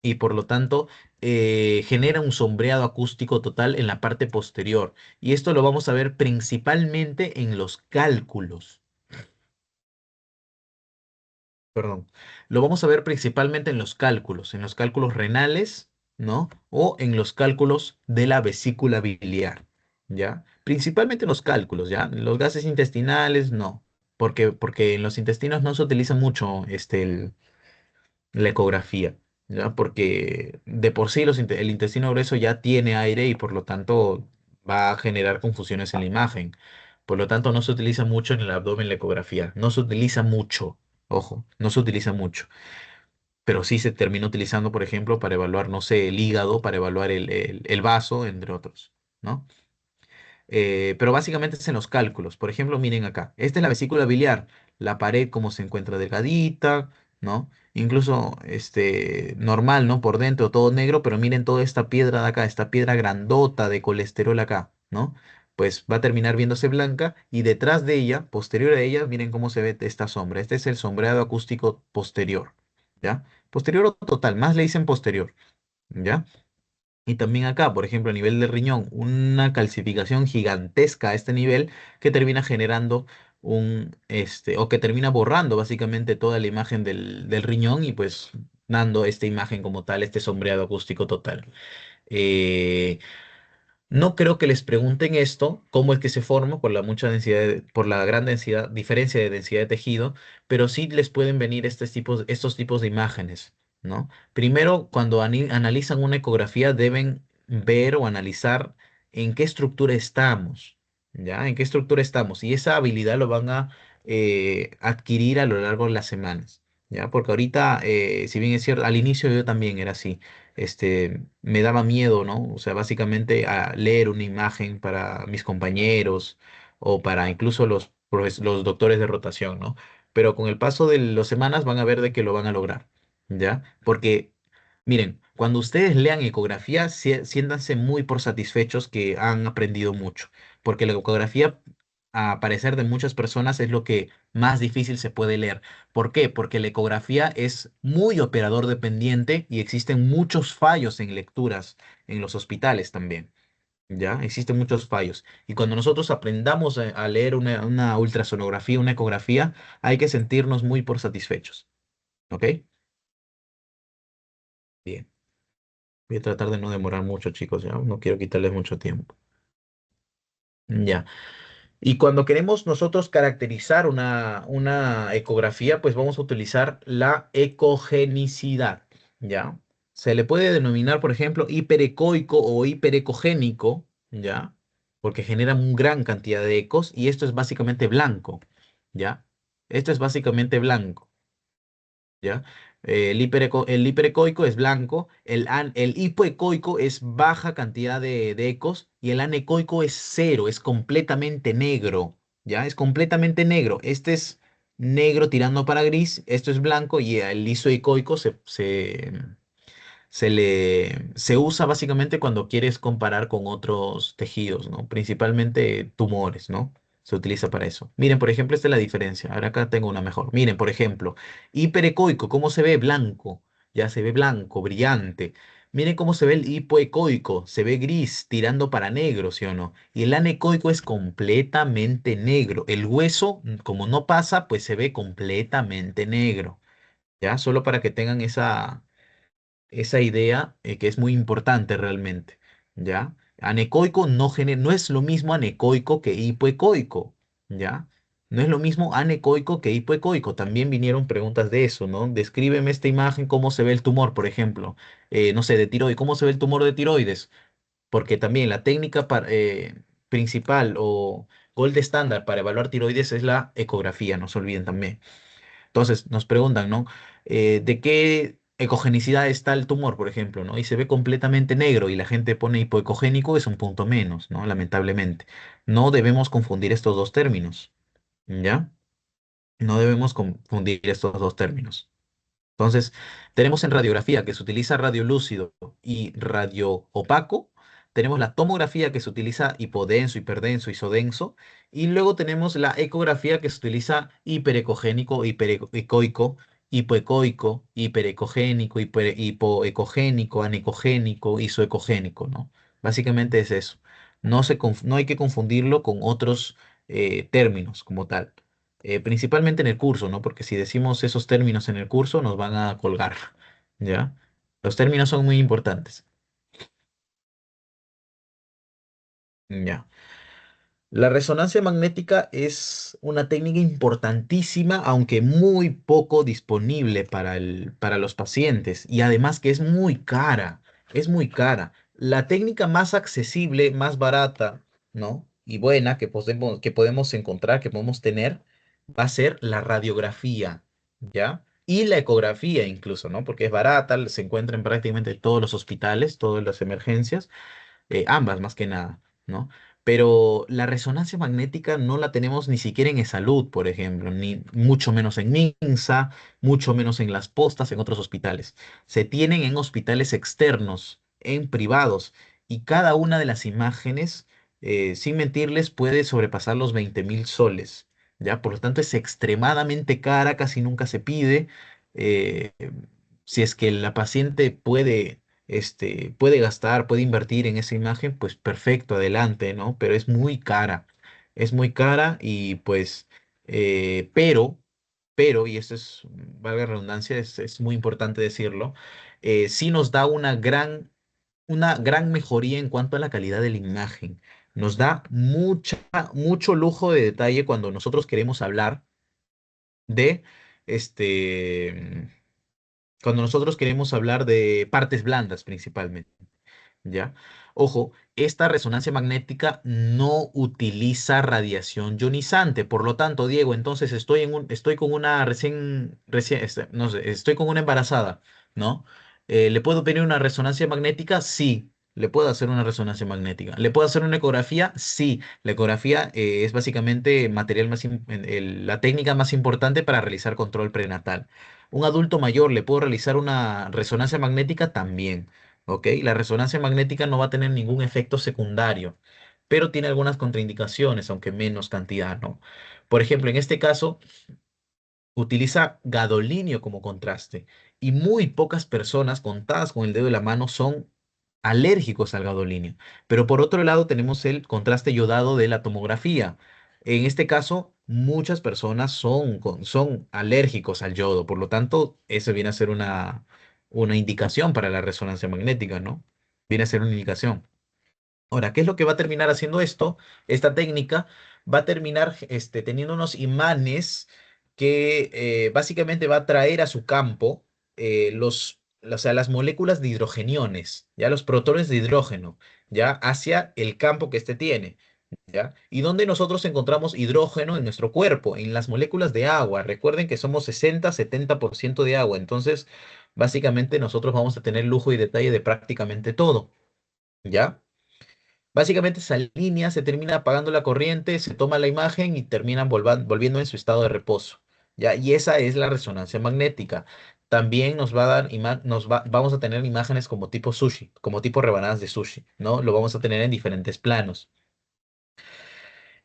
y por lo tanto genera un sombreado acústico total en la parte posterior. Y esto lo vamos a ver principalmente en los cálculos. Perdón. Lo vamos a ver principalmente en los cálculos renales, ¿no? O en los cálculos de la vesícula biliar, ¿ya? Principalmente en los cálculos, ¿ya? Los gases intestinales, no. Porque en los intestinos no se utiliza mucho la ecografía, ¿ya? Porque de por sí el intestino grueso ya tiene aire y por lo tanto va a generar confusiones en la imagen. Por lo tanto, no se utiliza mucho en el abdomen la ecografía. No se utiliza mucho, ojo, no se utiliza mucho. Pero sí se termina utilizando, por ejemplo, para evaluar, no sé, el hígado, para evaluar el vaso, entre otros, ¿no? Pero básicamente es en los cálculos. Por ejemplo, miren acá. Esta es la vesícula biliar. La pared como se encuentra delgadita, ¿no? Incluso normal, ¿no? Por dentro todo negro, pero miren toda esta piedra de acá, esta piedra grandota de colesterol acá, ¿no? Pues va a terminar viéndose blanca y detrás de ella, posterior a ella, miren cómo se ve esta sombra. Este es el sombreado acústico posterior, ¿ya? Posterior o total, más le dicen posterior, ¿ya? Y también acá, por ejemplo, a nivel del riñón, una calcificación gigantesca a este nivel que termina generando o que termina borrando básicamente toda la imagen del riñón y pues dando esta imagen como tal, este sombreado acústico total. Eh, no creo que les pregunten esto, cómo es que se forma por la mucha densidad, por la gran densidad, diferencia de densidad de tejido, pero sí les pueden venir estos tipos de imágenes, ¿no? Primero, cuando analizan una ecografía, deben ver o analizar en qué estructura estamos, ¿ya? En qué estructura estamos. Y esa habilidad lo van a adquirir a lo largo de las semanas, ¿ya? Porque ahorita, si bien es cierto, al inicio yo también era así me daba miedo, ¿no? O sea, básicamente a leer una imagen para mis compañeros o para incluso los doctores de rotación, ¿no? Pero con el paso de las semanas van a ver de que lo van a lograr, ¿ya? Porque, miren, cuando ustedes lean ecografía, siéntanse muy por satisfechos que han aprendido mucho, porque la ecografía, a parecer de muchas personas, es lo que más difícil se puede leer. ¿Por qué? Porque la ecografía es muy operador dependiente y existen muchos fallos en lecturas en los hospitales también. ¿Ya? Existen muchos fallos. Y cuando nosotros aprendamos a leer una ultrasonografía, una ecografía, hay que sentirnos muy por satisfechos. ¿Ok? Bien. Voy a tratar de no demorar mucho, chicos, ¿ya? No quiero quitarles mucho tiempo. Ya. Y cuando queremos nosotros caracterizar una ecografía, pues vamos a utilizar la ecogenicidad, ¿ya? Se le puede denominar, por ejemplo, hiperecoico o hiperecogénico, ¿ya? Porque genera una gran cantidad de ecos y esto es básicamente blanco, ¿ya? Esto es básicamente blanco. ¿Ya? El hiperecoico es blanco, el hipoecoico es baja cantidad de ecos y el anecoico es cero, es completamente negro, ¿ya? Es completamente negro. Este es negro tirando para gris, esto es blanco y el isoecoico se usa básicamente cuando quieres comparar con otros tejidos, ¿no? Principalmente tumores, ¿no? Se utiliza para eso. Miren, por ejemplo, esta es la diferencia. Ahora acá tengo una mejor. Miren, por ejemplo, hiperecoico, ¿cómo se ve? Blanco. Ya se ve blanco, brillante. Miren cómo se ve el hipoecoico. Se ve gris, tirando para negro, ¿sí o no? Y el anecoico es completamente negro. El hueso, como no pasa, pues se ve completamente negro. ¿Ya? Solo para que tengan esa idea que es muy importante realmente, ¿ya? Anecoico no es lo mismo anecoico que hipoecoico, ¿ya? No es lo mismo anecoico que hipoecoico. También vinieron preguntas de eso, ¿no? Descríbeme esta imagen, cómo se ve el tumor, por ejemplo. No sé, de tiroides, ¿cómo se ve el tumor de tiroides? Porque también la técnica principal o gold estándar para evaluar tiroides es la ecografía, no se olviden también. Entonces nos preguntan, ¿no? ¿De qué ecogenicidad está el tumor, por ejemplo, ¿no? Y se ve completamente negro y la gente pone hipoecogénico, es un punto menos, ¿no? Lamentablemente. No debemos confundir estos dos términos, ¿ya? No debemos confundir estos dos términos. Entonces, tenemos en radiografía que se utiliza radiolúcido y radio opaco. Tenemos la tomografía que se utiliza hipodenso, hiperdenso, isodenso. Y luego tenemos la ecografía que se utiliza hiperecogénico, hiperecoico, hipoecoico, hiperecogénico, hipoecogénico, anecogénico, isoecogénico, ¿no? Básicamente es eso. No hay que confundirlo con otros términos como tal principalmente en el curso, ¿no? Porque si decimos esos términos en el curso nos van a colgar, ¿ya? Los términos son muy importantes, ¿ya? La resonancia magnética es una técnica importantísima, aunque muy poco disponible para los pacientes y además que es muy cara. La técnica más accesible, más barata, ¿no? Y buena que podemos encontrar, que podemos tener, va a ser la radiografía, ¿ya? Y la ecografía incluso, ¿no? Porque es barata, se encuentra en prácticamente todos los hospitales, todas las emergencias ambas más que nada, ¿no? Pero la resonancia magnética no la tenemos ni siquiera en E-Salud, por ejemplo, ni mucho menos en MINSA, mucho menos en Las Postas, en otros hospitales. Se tienen en hospitales externos, en privados, y cada una de las imágenes, sin mentirles, puede sobrepasar los 20.000 soles. ¿Ya? Por lo tanto, es extremadamente cara, casi nunca se pide. eh, si es que la paciente puede gastar, puede invertir en esa imagen, pues perfecto, adelante, ¿no? Pero es muy cara y pues, eh, pero, y esto es, valga la redundancia, es muy importante decirlo, sí nos da una gran mejoría en cuanto a la calidad de la imagen. Nos da mucho lujo de detalle cuando nosotros queremos hablar de, este, cuando nosotros queremos hablar de partes blandas principalmente. ¿Ya? Ojo, esta resonancia magnética no utiliza radiación ionizante. Por lo tanto, Diego, entonces estoy con una no sé, estoy con una embarazada, ¿no? ¿Le puedo pedir una resonancia magnética? Sí. Le puedo hacer una resonancia magnética. ¿Le puedo hacer una ecografía? Sí. La ecografía es básicamente la técnica más importante para realizar control prenatal. Un adulto mayor, ¿le puedo realizar una resonancia magnética? También. ¿Ok? La resonancia magnética no va a tener ningún efecto secundario, pero tiene algunas contraindicaciones, aunque menos cantidad, ¿no? Por ejemplo, en este caso, utiliza gadolinio como contraste y muy pocas personas contadas con el dedo de la mano son alérgicos al gadolinio. Pero por otro lado tenemos el contraste yodado de la tomografía. En este caso, muchas personas son alérgicos al yodo, por lo tanto, eso viene a ser una indicación para la resonancia magnética, ¿no? Viene a ser una indicación. Ahora, ¿qué es lo que va a terminar haciendo esto? Esta técnica va a terminar teniendo unos imanes que básicamente va a traer a su campo o sea, las moléculas de hidrogeniones, ya los protones de hidrógeno, ya hacia el campo que éste tiene, ¿ya? ¿Y dónde nosotros encontramos hidrógeno en nuestro cuerpo? En las moléculas de agua. Recuerden que somos 60-70% de agua, entonces básicamente nosotros vamos a tener lujo y detalle de prácticamente todo, ¿ya? Básicamente esa línea se termina apagando la corriente, se toma la imagen y terminan volviendo en su estado de reposo. ¿Ya? Y esa es la resonancia magnética. También nos va a dar, vamos a tener imágenes como tipo sushi, como tipo rebanadas de sushi, ¿no? Lo vamos a tener en diferentes planos.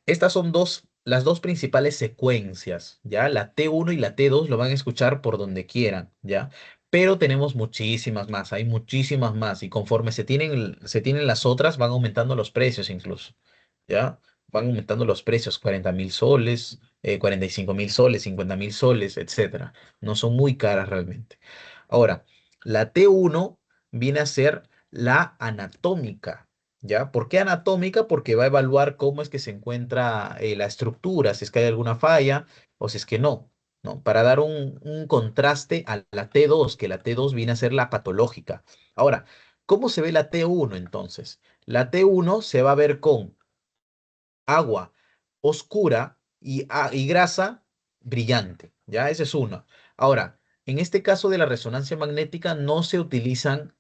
Estas son las dos principales secuencias, ¿ya? La T1 y la T2 lo van a escuchar por donde quieran, ¿ya? Pero tenemos muchísimas más, hay muchísimas más, y conforme se tienen las otras, van aumentando los precios incluso, ¿ya? Van aumentando los precios, 40.000 soles, 45.000 soles, 50.000 soles, etcétera. No son muy caras realmente. Ahora, la T1 viene a ser la anatómica. ¿Ya? ¿Por qué anatómica? Porque va a evaluar cómo es que se encuentra la estructura, si es que hay alguna falla o si es que no, ¿no? Para dar un contraste a la T2, que la T2 viene a ser la patológica. Ahora, ¿cómo se ve la T1 entonces? La T1 se va a ver con agua oscura y grasa brillante, ¿ya? Esa es una. Ahora, en este caso de la resonancia magnética no se utilizan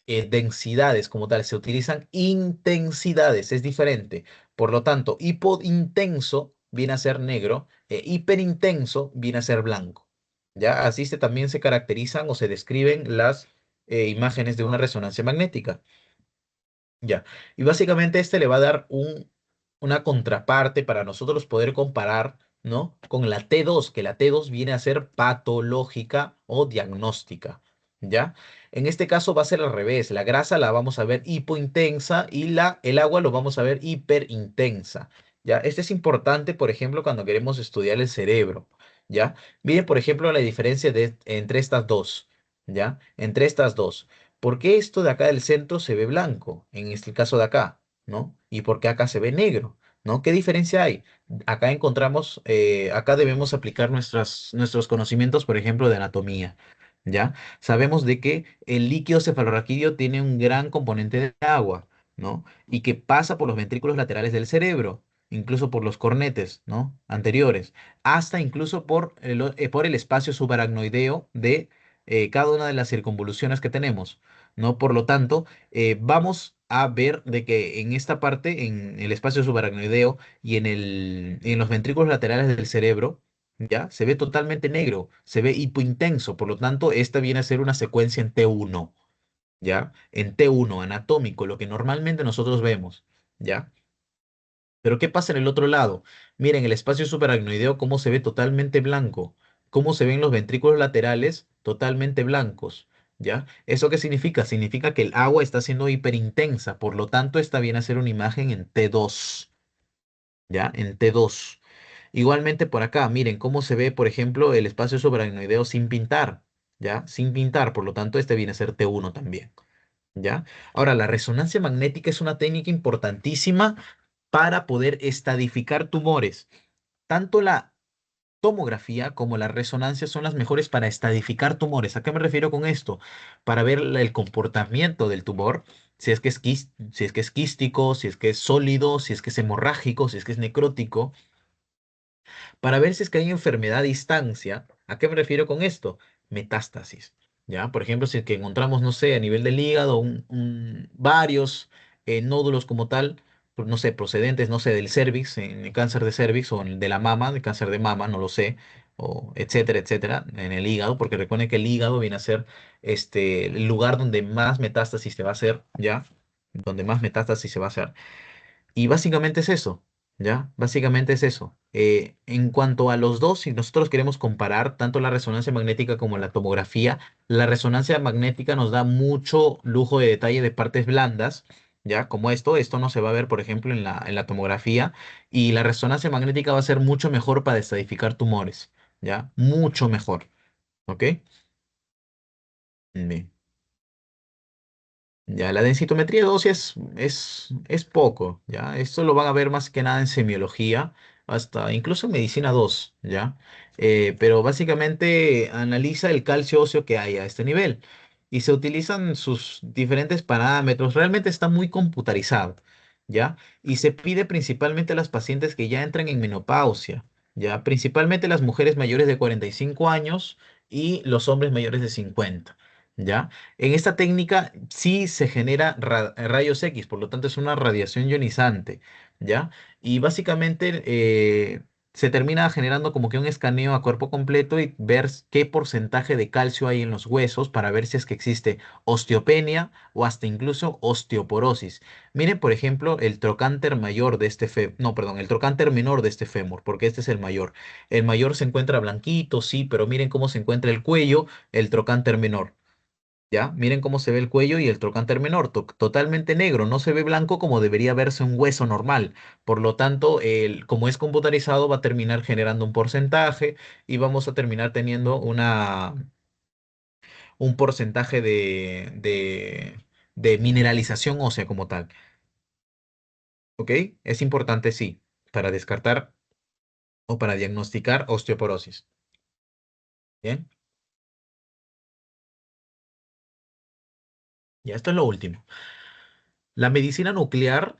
densidades como tal, se utilizan intensidades, es diferente. Por lo tanto, hiperintenso viene a ser negro, hiperintenso viene a ser blanco, ¿ya? Así también se caracterizan o se describen las imágenes de una resonancia magnética. Ya. Y básicamente este le va a dar una contraparte para nosotros poder comparar, ¿no? Con la T2, que la T2 viene a ser patológica o diagnóstica, ¿ya? En este caso va a ser al revés. La grasa la vamos a ver hipointensa y el agua lo vamos a ver hiperintensa, ¿ya? Este es importante, por ejemplo, cuando queremos estudiar el cerebro, ¿ya? Miren, por ejemplo, la diferencia entre estas dos, ¿ya? Entre estas dos. ¿Por qué esto de acá del centro se ve blanco, en este caso de acá, ¿no? ¿Y por qué acá se ve negro, ¿no? ¿Qué diferencia hay? Acá debemos aplicar nuestros conocimientos, por ejemplo, de anatomía, ¿ya? Sabemos de que el líquido cefalorraquídeo tiene un gran componente de agua, ¿no? Y que pasa por los ventrículos laterales del cerebro, incluso por los cornetes, ¿no? Anteriores, hasta incluso por el espacio subaracnoideo de cada una de las circunvoluciones que tenemos, ¿no? Por lo tanto, vamos a ver de que en esta parte, en el espacio subaracnoideo y en los ventrículos laterales del cerebro, ¿ya? Se ve totalmente negro, se ve hipointenso, por lo tanto, esta viene a ser una secuencia en T1, ¿ya? En T1 anatómico, lo que normalmente nosotros vemos, ¿ya? Pero ¿qué pasa en el otro lado? Miren, el espacio subaracnoideo, cómo se ve totalmente blanco, cómo se ven los ventrículos laterales totalmente blancos, ¿ya? ¿Eso qué significa? Significa que el agua está siendo hiperintensa, por lo tanto, esta viene a ser una imagen en T2, ¿ya? En T2. Igualmente por acá, miren cómo se ve, por ejemplo, el espacio subaracnoideo sin pintar, ¿ya? Sin pintar, por lo tanto, este viene a ser T1 también. ¿Ya? Ahora, la resonancia magnética es una técnica importantísima para poder estadificar tumores. Tanto la tomografía como la resonancia son las mejores para estadificar tumores. ¿A qué me refiero con esto? Para ver el comportamiento del tumor, si es que es quístico, si es que es sólido, si es que es hemorrágico, si es que es necrótico, para ver si es que hay enfermedad a distancia. ¿A qué me refiero con esto? Metástasis. ¿Ya? Por ejemplo, si es que encontramos, no sé, a nivel del hígado, varios nódulos como tal, no sé, procedentes, no sé, del cervix, en el cáncer de cervix o de la mama, del cáncer de mama, no lo sé, o etcétera, etcétera, en el hígado, porque recuerden que el hígado viene a ser el lugar donde más metástasis se va a hacer, ¿ya? Donde más metástasis se va a hacer. Y básicamente es eso, ¿ya? Básicamente es eso. En cuanto a los dos, si nosotros queremos comparar tanto la resonancia magnética como la tomografía, la resonancia magnética nos da mucho lujo de detalle de partes blandas, ¿ya? Como esto no se va a ver, por ejemplo, en la tomografía, y la resonancia magnética va a ser mucho mejor para estadificar tumores, ¿ya? Mucho mejor, ¿ok? Bien. Ya, la densitometría de ósea es poco, ¿ya? Esto lo van a ver más que nada en semiología, hasta incluso en medicina 2, ¿ya? Pero básicamente analiza el calcio óseo que hay a este nivel y se utilizan sus diferentes parámetros, realmente está muy computarizado, ¿ya? Y se pide principalmente a las pacientes que ya entran en menopausia, ¿ya? Principalmente las mujeres mayores de 45 años y los hombres mayores de 50. ¿Ya? En esta técnica sí se genera rayos X, por lo tanto es una radiación ionizante, ¿ya? Y básicamente se termina generando como que un escaneo a cuerpo completo y ver qué porcentaje de calcio hay en los huesos para ver si es que existe osteopenia o hasta incluso osteoporosis. Miren, por ejemplo, el trocánter mayor de este no, perdón, el trocánter menor de este fémur, porque este es el mayor. El mayor se encuentra blanquito, sí, pero miren cómo se encuentra el cuello, el trocánter menor. ¿Ya? Miren cómo se ve el cuello y el trocánter menor, totalmente negro, no se ve blanco como debería verse un hueso normal. Por lo tanto, como es computarizado, va a terminar generando un porcentaje y vamos a terminar teniendo un porcentaje de mineralización ósea como tal. ¿Ok? Es importante, sí, para descartar o para diagnosticar osteoporosis. Bien, ya esto es lo último. La medicina nuclear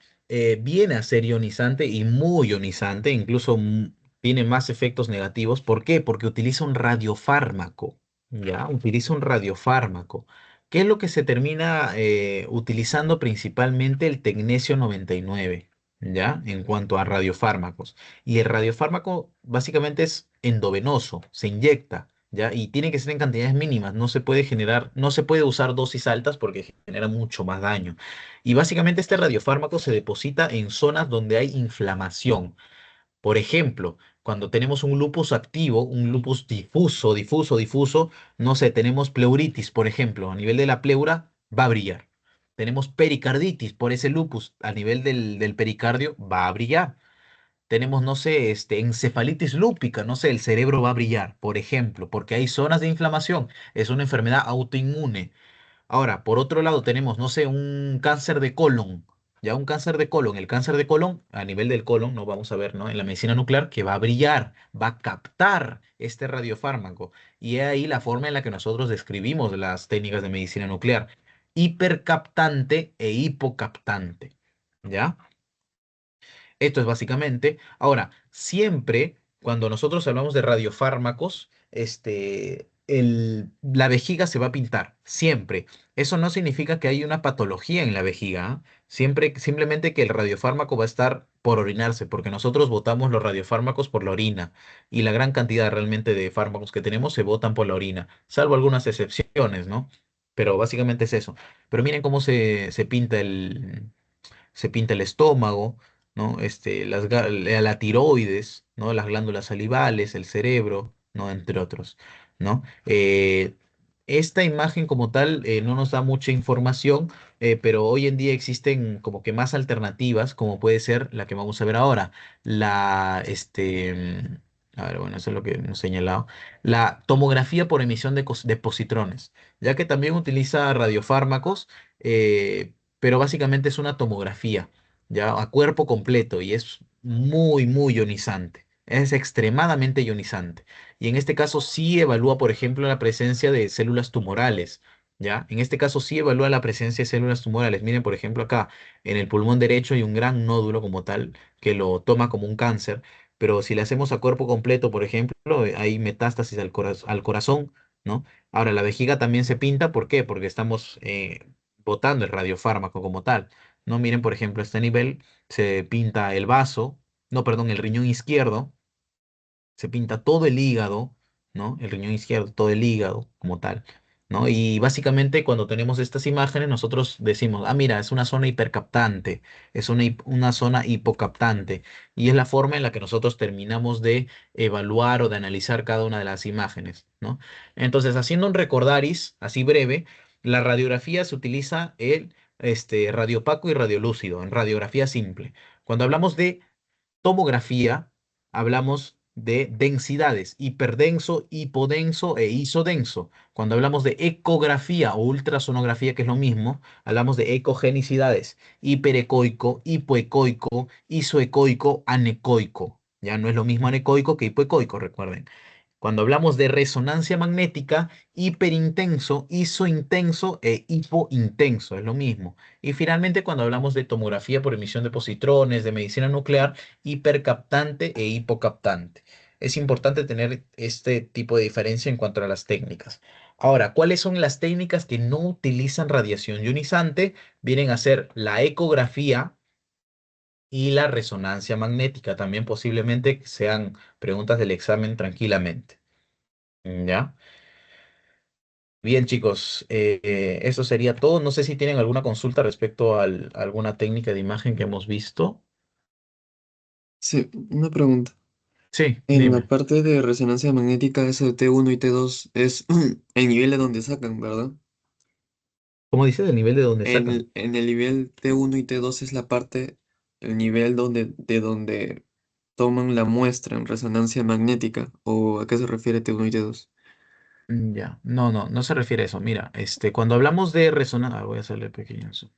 viene a ser ionizante y muy ionizante, incluso tiene más efectos negativos. ¿Por qué? Porque utiliza un radiofármaco, ¿ya? Utiliza un radiofármaco. ¿Qué es lo que se termina utilizando principalmente el tecnesio 99? ¿Ya? En cuanto a radiofármacos. Y el radiofármaco básicamente es endovenoso, se inyecta. ¿Ya? Y tiene que ser en cantidades mínimas, no se puede generar, no se puede usar dosis altas porque genera mucho más daño. Y básicamente este radiofármaco se deposita en zonas donde hay inflamación. Por ejemplo, cuando tenemos un lupus activo, un lupus difuso, no sé, tenemos pleuritis, por ejemplo, a nivel de la pleura va a brillar. Tenemos pericarditis por ese lupus, a nivel del pericardio va a brillar. Tenemos, no sé, encefalitis lúpica, no sé, el cerebro va a brillar, por ejemplo, porque hay zonas de inflamación. Es una enfermedad autoinmune. Ahora, por otro lado, tenemos, no sé, un cáncer de colon, ya un cáncer de colon. El cáncer de colon, a nivel del colon, no vamos a ver, ¿no? En la medicina nuclear, que va a brillar, va a captar este radiofármaco. Y es ahí la forma en la que nosotros describimos las técnicas de medicina nuclear. Hipercaptante e hipocaptante, ¿ya? Esto es básicamente. Ahora, siempre cuando nosotros hablamos de radiofármacos, la vejiga se va a pintar, siempre. Eso no significa que hay una patología en la vejiga, ¿ah? Siempre, simplemente que el radiofármaco va a estar por orinarse, porque nosotros botamos los radiofármacos por la orina y la gran cantidad realmente de fármacos que tenemos se botan por la orina, salvo algunas excepciones, ¿no? Pero básicamente es eso. Pero miren cómo se pinta el estómago, ¿no? La tiroides, ¿no? Las glándulas salivales, el cerebro, ¿no? Entre otros, ¿no? Esta imagen como tal no nos da mucha información, pero hoy en día existen como que más alternativas, como puede ser la que vamos a ver ahora, a ver, bueno, eso es lo que hemos señalado, la tomografía por emisión de positrones, ya que también utiliza radiofármacos, pero básicamente es una tomografía, ya a cuerpo completo y es muy, muy ionizante. Es extremadamente ionizante. Y en este caso sí evalúa, por ejemplo, la presencia de células tumorales, ¿ya? En este caso sí evalúa la presencia de células tumorales. Miren, por ejemplo, acá en el pulmón derecho hay un gran nódulo como tal que lo toma como un cáncer, pero si le hacemos a cuerpo completo, por ejemplo, hay metástasis al corazón, ¿no? Ahora, la vejiga también se pinta, ¿por qué? Porque estamos botando el radiofármaco como tal. No, miren, por ejemplo, a este nivel se pinta el vaso, no, perdón, el riñón izquierdo, se pinta todo el hígado, ¿no? El riñón izquierdo, todo el hígado como tal, ¿no? Y básicamente cuando tenemos estas imágenes, nosotros decimos, ah, mira, es una zona hipercaptante, es una zona hipocaptante, y es la forma en la que nosotros terminamos de evaluar o de analizar cada una de las imágenes, ¿no? Entonces, haciendo un recordaris así breve, la radiografía se utiliza el radiopaco y radiolúcido, en radiografía simple. Cuando hablamos de tomografía, hablamos de densidades, hiperdenso, hipodenso e isodenso. Cuando hablamos de ecografía o ultrasonografía, que es lo mismo, hablamos de ecogenicidades, hiperecoico, hipoecoico, isoecoico, anecoico. Ya no es lo mismo anecoico que hipoecoico, recuerden. Cuando hablamos de resonancia magnética, hiperintenso, isointenso e hipointenso, es lo mismo. Y finalmente, cuando hablamos de tomografía por emisión de positrones, de medicina nuclear, hipercaptante e hipocaptante. Es importante tener este tipo de diferencia en cuanto a las técnicas. Ahora, ¿cuáles son las técnicas que no utilizan radiación ionizante? Vienen a ser la ecografía y la resonancia magnética. También posiblemente sean preguntas del examen tranquilamente. ¿Ya? Bien, chicos, eso sería todo. No sé si tienen alguna consulta respecto a alguna técnica de imagen que hemos visto. Sí, una pregunta. Sí, En la dime. parte de resonancia magnética, eso de T1 y T2 es el nivel de donde sacan, ¿verdad? ¿Cómo dices? ¿El nivel de dónde sacan? En el nivel T1 y T2 es la parte, el nivel de donde toman la muestra en resonancia magnética. ¿O a qué se refiere T1 y T2? Ya, no, no, no se refiere a eso. Mira, cuando hablamos de resonancia, voy a hacerle pequeño zoom.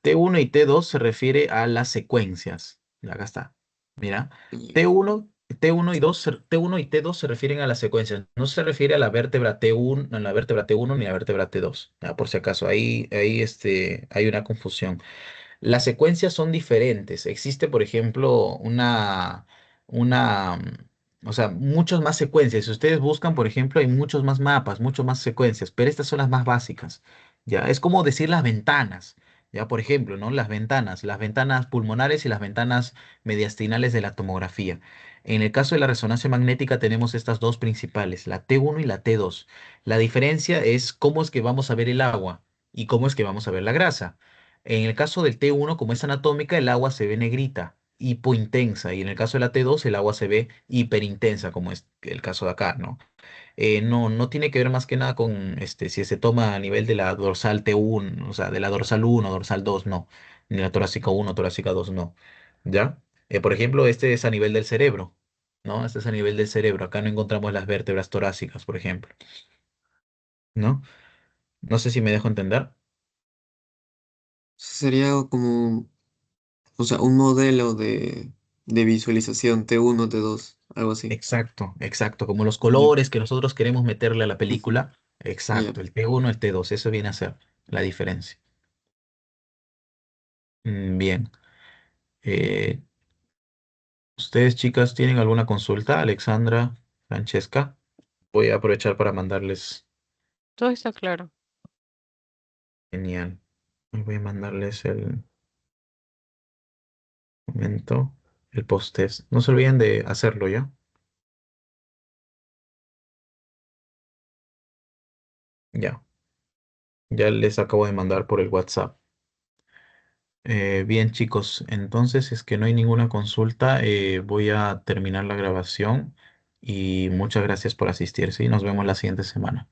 T1 y T2 se refiere a las secuencias. Ya, acá está. Mira, T1, T1 y 2, T1 y T2 se refieren a las secuencias. No se refiere a la vértebra T1, a la vértebra T1 ni a la vértebra T2. Ya, por si acaso, ahí hay una confusión. Las secuencias son diferentes. Existe, por ejemplo, o sea, muchas más secuencias. Si ustedes buscan, por ejemplo, hay muchos más mapas, muchas más secuencias, pero estas son las más básicas. Ya, es como decir las ventanas. Ya, por ejemplo, ¿no? Las ventanas pulmonares y las ventanas mediastinales de la tomografía. En el caso de la resonancia magnética tenemos estas dos principales, la T1 y la T2. La diferencia es cómo es que vamos a ver el agua y cómo es que vamos a ver la grasa. En el caso del T1, como es anatómica, el agua se ve negrita, hipointensa, y en el caso de la T2, el agua se ve hiperintensa, como es el caso de acá, ¿no? No tiene que ver más que nada con si se toma a nivel de la dorsal T1, o sea, de la dorsal 1, dorsal 2, no, ni la torácica 1, torácica 2, no, ¿ya? Por ejemplo, este es a nivel del cerebro, ¿no? Este es a nivel del cerebro, acá no encontramos las vértebras torácicas, por ejemplo, ¿no? No sé si me dejo entender. Sería como, o sea, un modelo de visualización T1, T2, algo así. Exacto, exacto, como los Ya, colores que nosotros queremos meterle a la ujú, película. ya. Exacto, el T1, el T2, eso viene a ser la diferencia. Bien. Eh, ¿Ustedes, chicas, tienen alguna consulta? Alexandra, Francesca. Voy a aprovechar para mandarles, Todo está claro. genial. Voy a mandarles el momento, el post-test. No se olviden de hacerlo ya. Ya, ya les acabo de mandar por el WhatsApp. Bien, chicos, entonces es que no hay ninguna consulta. Voy a terminar la grabación y muchas gracias por asistir. Sí, nos vemos la siguiente semana.